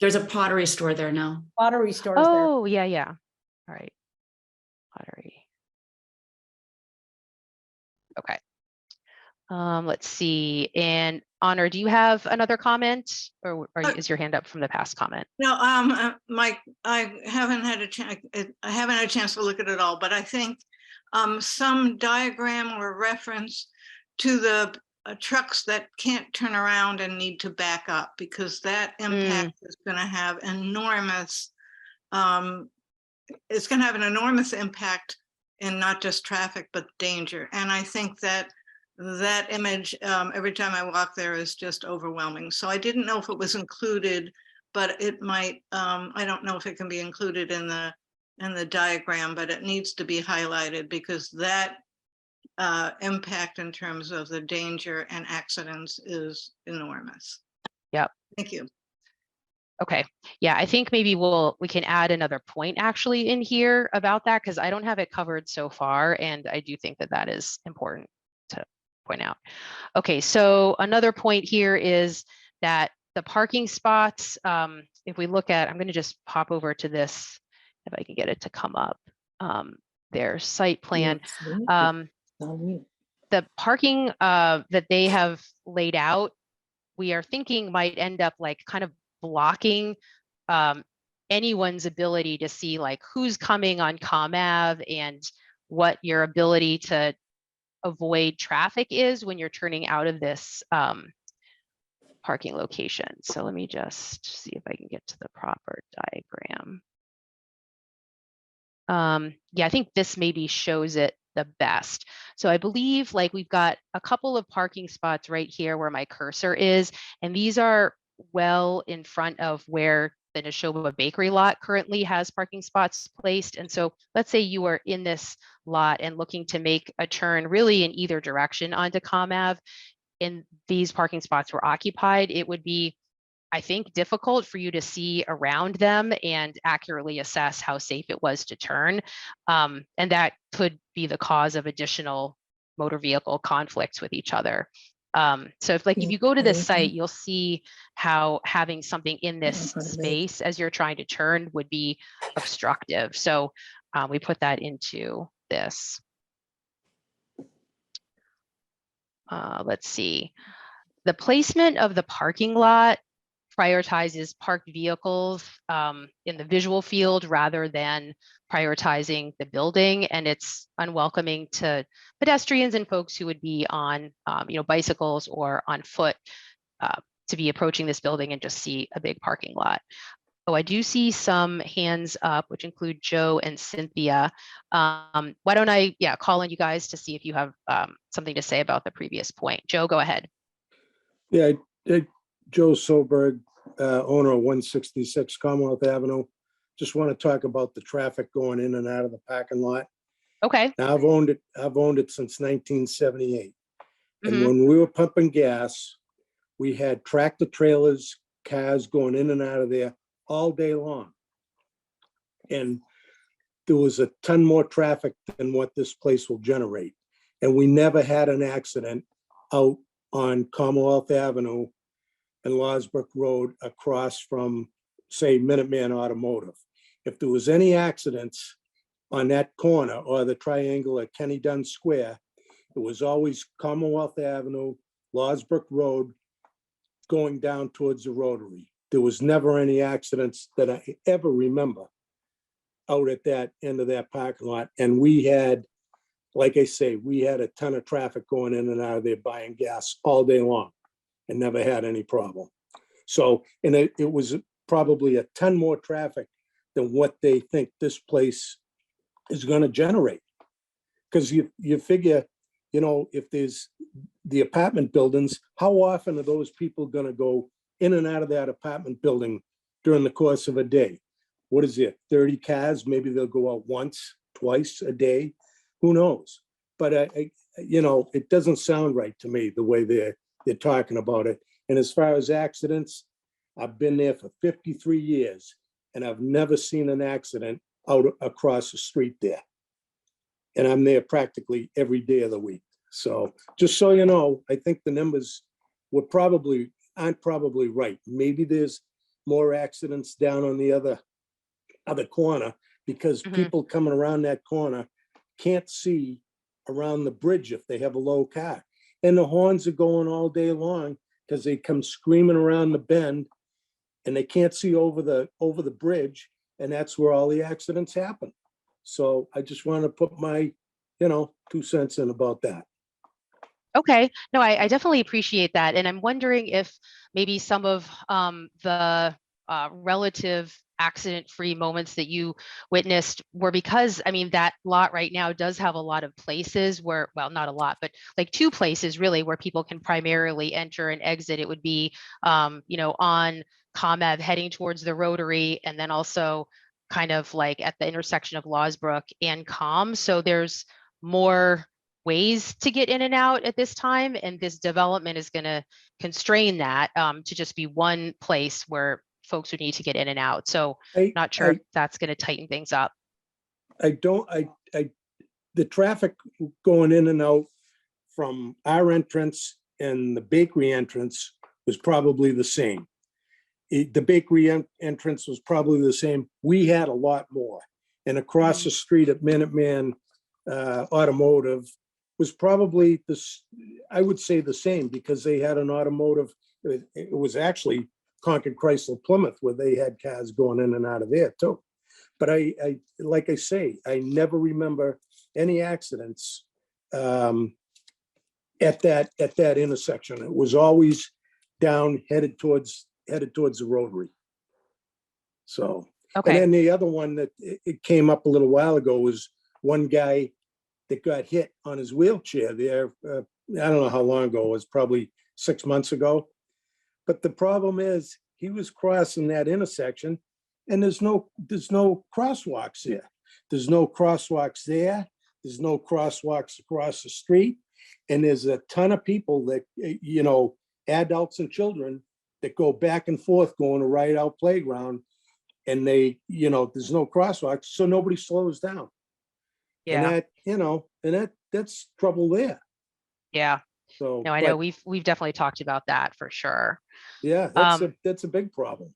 There's a pottery store there now. Pottery stores there. Oh, yeah. All right. Pottery. Okay. Let's see. And Honor, do you have another comment, or is your hand up from the past comment? No, Mike, I haven't had a chance to look at it all, but I think some diagram or reference to the trucks that can't turn around and need to back up, because that impact is going to have enormous. It's going to have an enormous impact in not just traffic but danger, and I think that image every time I walk there is just overwhelming. So I didn't know if it was included, but it might. I don't know if it can be included in the diagram, but it needs to be highlighted, because that impact in terms of the danger and accidents is enormous. Yep. Thank you. Okay. Yeah, I think maybe we can add another point actually in here about that, because I don't have it covered so far, and I do think that is important to point out. Okay, so another point here is that the parking spots, if we look at, I'm going to just pop over to this, if I can get it to come up, their site plan. The parking that they have laid out, we are thinking might end up like kind of blocking anyone's ability to see like who's coming on Com Ave and what your ability to avoid traffic is when you're turning out of this parking location. So let me just see if I can get to the proper diagram. Yeah, I think this maybe shows it the best. So I believe like we've got a couple of parking spots right here where my cursor is, and these are well in front of where the Neshoba Bakery lot currently has parking spots placed. And so let's say you are in this lot and looking to make a turn really in either direction onto Com Ave, and these parking spots were occupied, it would be, I think, difficult for you to see around them and accurately assess how safe it was to turn. And that could be the cause of additional motor vehicle conflicts with each other. So if Yeah, you go to this right. site, you'll see how having something in this Yeah, part of it. space as you're trying to turn would be obstructive. So we put that into this. Let's see. The placement of the parking lot prioritizes parked vehicles in the visual field rather than prioritizing the building, and it's unwelcoming to pedestrians and folks who would be on bicycles or on foot to be approaching this building and just see a big parking lot. Oh, I do see some hands up, which include Joe and Cynthia. Why don't I call on you guys to see if you have something to say about the previous point. Joe, go ahead. Yeah, Joe Soberg, owner of 166 Commonwealth Avenue. Just want to talk about the traffic going in and out of the parking lot. Okay. Now, I've owned it since 1978. And Mhm. when we were pumping gas, we had tractor trailers, cars going in and out of there all day long. And there was a ton more traffic than what this place will generate. And we never had an accident out on Commonwealth Avenue and Losbrook Road across from, say, Minuteman Automotive. If there was any accidents on that corner or the triangle at Kenny Dunn Square, it was always Commonwealth Avenue, Losbrook Road, going down towards the Rotary. There was never any accidents that I ever remember out at that end of that parking lot. And we had, like I say, we had a ton of traffic going in and out of there buying gas all day long and never had any problem. So, and it was probably a ton more traffic than what they think this place is going to generate. Because you figure, if there's the apartment buildings, how often are those people going to go in and out of that apartment building during the course of a day? What is it, 30 cars? Maybe they'll go out once, twice a day. Who knows? But it doesn't sound right to me the way they're talking about it. And as far as accidents, I've been there for 53 years and I've never seen an accident out across the street there. And I'm there practically every day of the week. So just so you know, I think the numbers aren't probably right. Maybe there's more accidents down on the other corner because people coming around that corner can't see around the bridge if they have a low car. And the horns are going all day long because they come screaming around the bend and they can't see over the bridge. And that's where all the accidents happen. So I just want to put my, 2 cents in about that. Okay. No, I definitely appreciate that. And I'm wondering if maybe some of the relative accident-free moments that you witnessed were because, that lot right now does have a lot of places where, well, not a lot, but like 2 places really where people can primarily enter and exit. It would be, on ComEv heading towards the Rotary, and then also kind of like at the intersection of Losbrook and Com. So there's more ways to get in and out at this time, and this development is going to constrain that to just be one place where folks would need to get in and out. So not sure if that's going to tighten things up. The traffic going in and out from our entrance and the bakery entrance was probably the same. The bakery entrance was probably the same. We had a lot more. And across the street at Minuteman Automotive was probably I would say the same, because they had an automotive. It was actually Concord Chrysler Plymouth where they had cars going in and out of there too. But I like I say, I never remember any accidents at that intersection. It was always down headed towards the Rotary. So, Okay. And then the other one that it came up a little while ago was one guy that got hit on his wheelchair there. I don't know how long ago, it was probably 6 months ago. But the problem is he was crossing that intersection and there's no crosswalks there. There's no crosswalks there. There's no crosswalks across the street. And there's a ton of people that, adults and children that go back and forth going to Ride Out Playground, and they, there's no crosswalks, so nobody slows down. Yeah. And that's trouble there. Yeah. So, No, I know but we've definitely talked about that for sure. yeah, that's a big problem.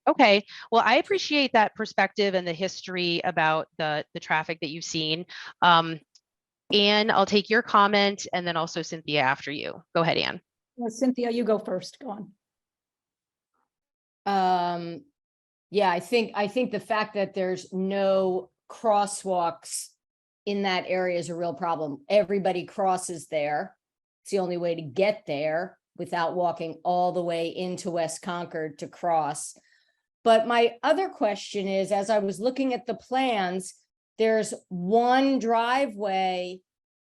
Okay, well, I appreciate that perspective and the history about the traffic that you've seen. Anne, I'll take your comment, and then also Cynthia after you. Go ahead, Anne. Cynthia, you go first. Go on. Yeah, I think the fact that there's no crosswalks in that area is a real problem. Everybody crosses there. It's the only way to get there without walking all the way into West Concord to cross. But my other question is, as I was looking at the plans, there's one driveway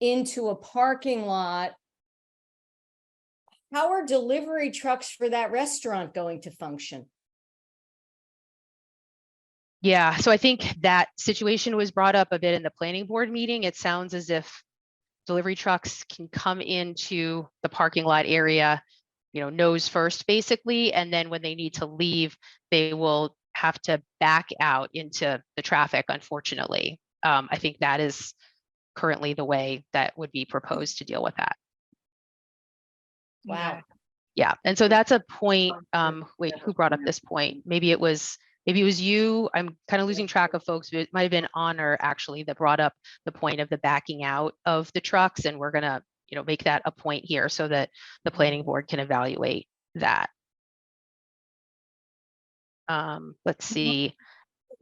into a parking lot. How are delivery trucks for that restaurant going to function? Yeah, so I think that situation was brought up a bit in the planning board meeting. It sounds as if delivery trucks can come into the parking lot area, nose first basically, and then when they need to leave, they will have to back out into the traffic, unfortunately. I think that is currently the way that would be proposed to deal with that. Wow. Yeah, and so that's a point. Wait, who brought up this point? Maybe it was you. I'm kind of losing track of folks, but it might have been Honor actually that brought up the point of the backing out of the trucks, and we're gonna, make that a point here so that the planning board can evaluate that. Let's see.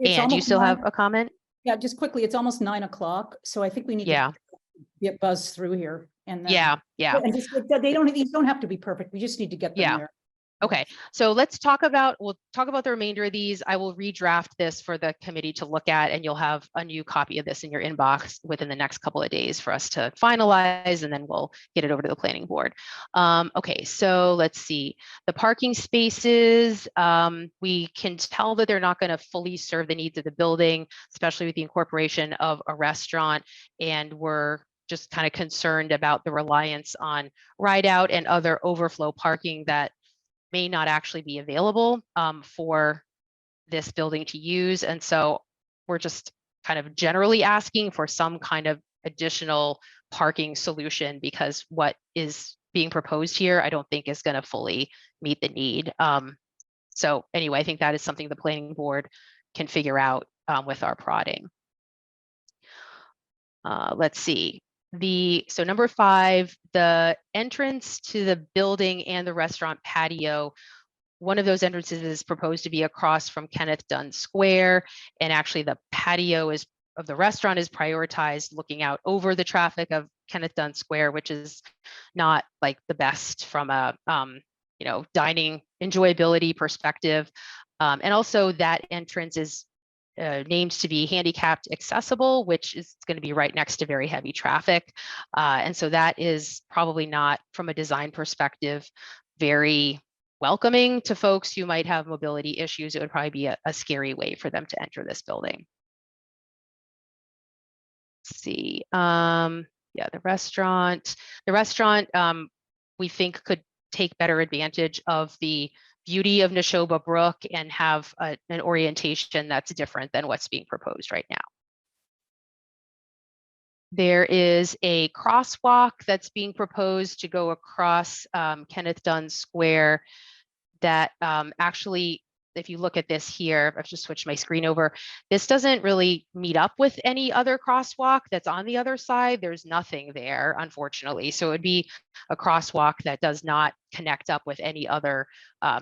Anne, do you still have a comment? Yeah, just quickly, it's almost 9 o'clock, so I think we need Yeah. to get buzzed through here. And then, Yeah. and just, these don't have to be perfect. We just need to get them Yeah. there. Okay, so we'll talk about the remainder of these. I will redraft this for the committee to look at, and you'll have a new copy of this in your inbox within the next couple of days for us to finalize, and then we'll get it over to the planning board. Okay, so let's see. The parking spaces, we can tell that they're not going to fully serve the needs of the building, especially with the incorporation of a restaurant, and we're just kind of concerned about the reliance on ride out and other overflow parking that may not actually be available for this building to use. And so we're just kind of generally asking for some kind of additional parking solution, because what is being proposed here, I don't think is going to fully meet the need. So anyway, I think that is something the planning board can figure out with our prodding. Let's see. So number 5, the entrance to the building and the restaurant patio, one of those entrances is proposed to be across from Kenneth Dunn Square, and actually the patio of the restaurant is prioritized looking out over the traffic of Kenneth Dunn Square, which is not like the best from a dining enjoyability perspective. And also that entrance is named to be handicapped accessible, which is going to be right next to very heavy traffic. And so that is probably not, from a design perspective, very welcoming to folks who might have mobility issues. It would probably be a scary way for them to enter this building. Let's see. Yeah, the restaurant we think could take better advantage of the beauty of Neshoba Brook and have an orientation that's different than what's being proposed right now. There is a crosswalk that's being proposed to go across Kenneth Dunn Square that actually, if you look at this here, I've just switched my screen over, this doesn't really meet up with any other crosswalk that's on the other side. There's nothing there, unfortunately. So it would be a crosswalk that does not connect up with any other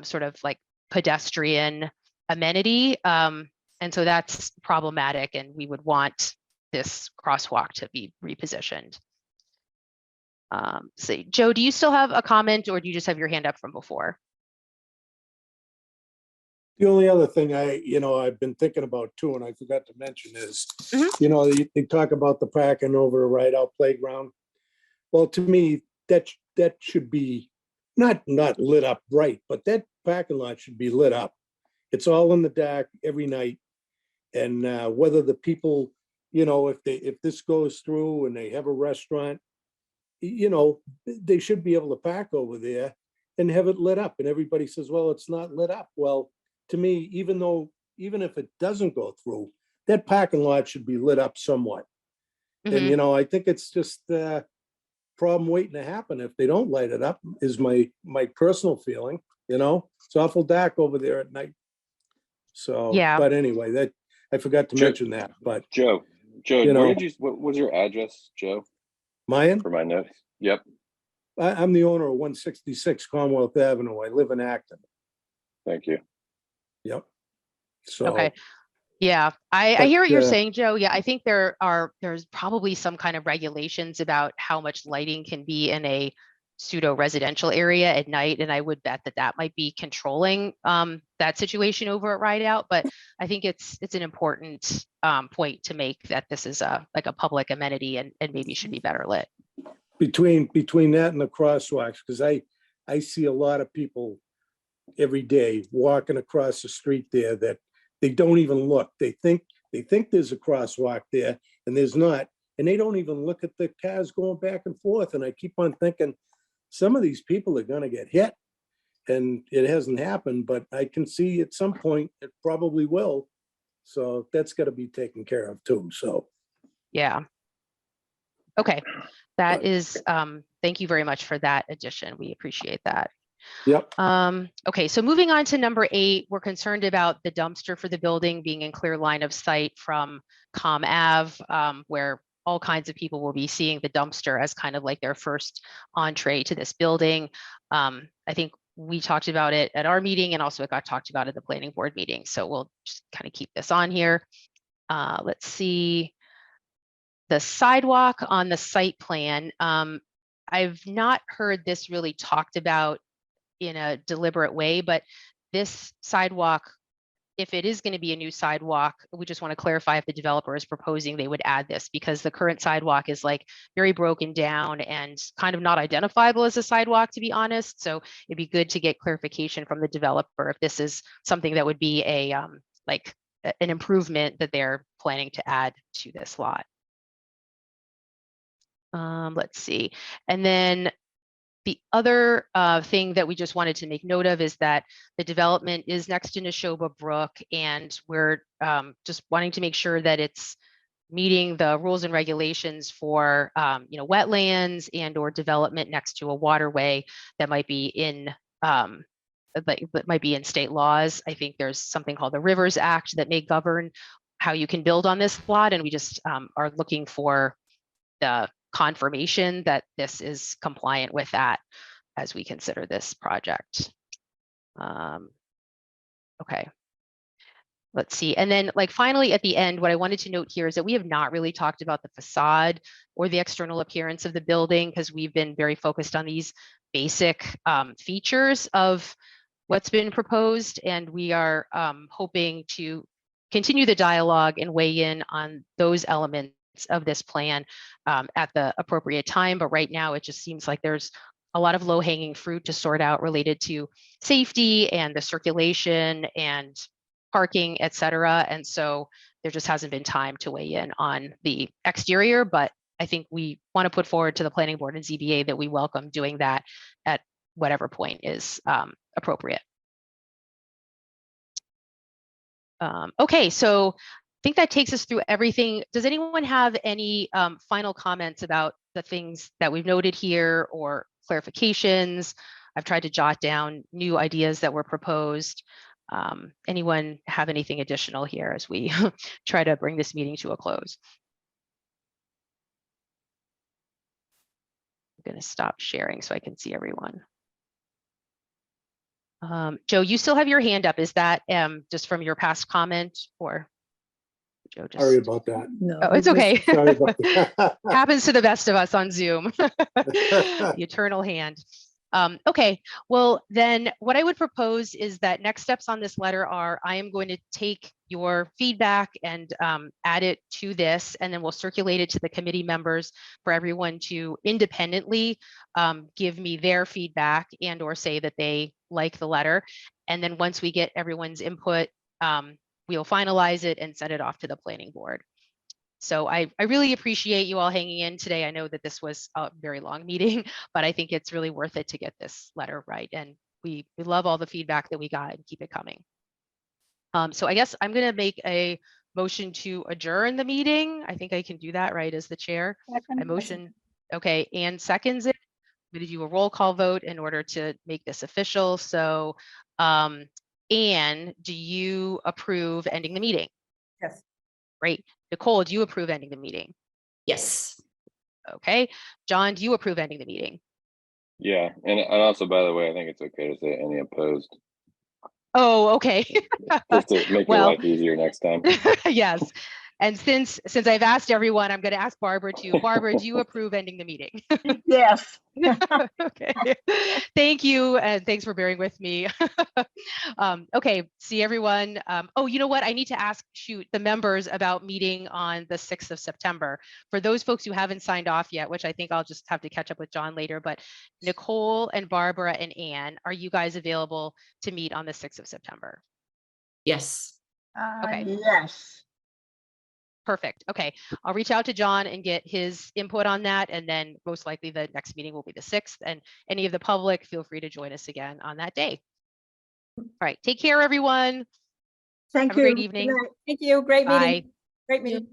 sort of like pedestrian amenity. And so that's problematic, and we would want this crosswalk to be repositioned. See, Joe, do you still have a comment, or do you just have your hand up from before? The only other thing I've been thinking about too, and I forgot to mention is, they talk about the parking over a ride out playground. Well, to me, that should be not lit up bright, but that parking lot should be lit up. It's all in the dark every night. And whether the people, if this goes through and they have a restaurant, they should be able to park over there and have it lit up. And everybody says, well, it's not lit up. Well, to me, even if it doesn't go through, that parking lot should be lit up somewhat. And, I think it's just, problem waiting to happen if they don't light it up, is my personal feeling, you know? It's awful dark over there at night. So, Yeah. but anyway, that, I forgot to Sure. mention that, but Joe, You where know- did you, what was your address, Joe, mine, for my notes? Yep. I'm the owner of 166 Commonwealth Avenue. I live in Acton. Thank you. Yep. So. Okay. Yeah, I But, hear what you're saying, Joe. Yeah, I think there's probably some kind of regulations about how much lighting can be in a pseudo residential area at night, and I would bet that might be controlling that situation over at Rideout. But I think it's an important point to make that this is like a public amenity and maybe should be better lit. Between that and the crosswalks, because I see a lot of people every day walking across the street there that they don't even look. They think there's a crosswalk there and there's not. And they don't even look at the cars going back and forth. And I keep on thinking some of these people are going to get hit, and it hasn't happened, but I can see at some point it probably will. So that's got to be taken care of too. So. Yeah. Okay. That But- is, thank you very much for that addition. We appreciate that. Yep. Okay, so moving on to number 8, we're concerned about the dumpster for the building being in clear line of sight from Com Ave, where all kinds of people will be seeing the dumpster as kind of like their first entree to this building. I think we talked about it at our meeting, and also it got talked about at the planning board meeting. So we'll just kind of keep this on here. Let's see. The sidewalk on the site plan. I've not heard this really talked about in a deliberate way, but this sidewalk, if it is going to be a new sidewalk, we just want to clarify if the developer is proposing they would add this, because the current sidewalk is like very broken down and kind of not identifiable as a sidewalk, to be honest. So it'd be good to get clarification from the developer if this is something that would be a like an improvement that they're planning to add to this lot. Let's see. And then the other thing that we just wanted to make note of is that the development is next to Neshoba Brook, and we're just wanting to make sure that it's meeting the rules and regulations for wetlands and or development next to a waterway that might be in that might be in state laws. I think there's something called the Rivers Act that may govern how you can build on this lot, and we just are looking for the confirmation that this is compliant with that as we consider this project. Okay. Let's see. And then like finally at the end, what I wanted to note here is that we have not really talked about the facade or the external appearance of the building, because we've been very focused on these basic features of what's been proposed. And we are hoping to continue the dialogue and weigh in on those elements of this plan at the appropriate time. But right now, it just seems like there's a lot of low-hanging fruit to sort out related to safety and the circulation and parking, et cetera. And so there just hasn't been time to weigh in on the exterior, but I think we want to put forward to the planning board and ZBA that we welcome doing that at whatever point is appropriate. Okay, so I think that takes us through everything. Does anyone have any final comments about the things that we've noted here or clarifications? I've tried to jot down new ideas that were proposed. Anyone have anything additional here as we try to bring this meeting to a close? I'm going to stop sharing so I can see everyone. Joe, you still have your hand up. Is that just from your past comment, or Joe just... Sorry about that. No. Oh, it's okay. Sorry about that. Happens to the best of us on Zoom. The eternal hand. Okay, well then what I would propose is that next steps on this letter are I am going to take your feedback and add it to this, and then we'll circulate it to the committee members for everyone to independently give me their feedback and or say that they like the letter. And then once we get everyone's input, we'll finalize it and send it off to the planning board. So I really appreciate you all hanging in today. I know that this was a very long meeting, but I think it's really worth it to get this letter right. And we love all the feedback that we got and keep it coming. So I guess I'm going to make a motion to adjourn the meeting. I think I can do that right as the chair. I motion. Okay, Anne seconds it. I'm going to do a roll call vote in order to make this official. So, Anne, do you approve ending the meeting? Yes. Great. Nicole, do you approve ending the meeting? Yes. Okay. John, do you approve ending the meeting? Yeah, and also, by the way, I think it's okay to say any opposed, Oh, okay. just to make your Well, life easier next time. yes. And since I've asked everyone, I'm going to ask Barbara too. Barbara, do you approve ending the meeting? Yes. Okay. Thank you. And thanks for bearing with me. Okay. See everyone. Oh, you know what? I need to ask, the members about meeting on the 6th of September. For those folks who haven't signed off yet, which I think I'll just have to catch up with John later, but Nicole and Barbara and Anne, are you guys available to meet on the 6th of September? Yes. Okay. Yes. Perfect. Okay. I'll reach out to John and get his input on that. And then most likely the next meeting will be the 6th. And any of the public, feel free to join us again on that day. All right. Take care, everyone. Thank Have a great you. Good evening. night. Thank you. Great Bye. meeting. Great meeting.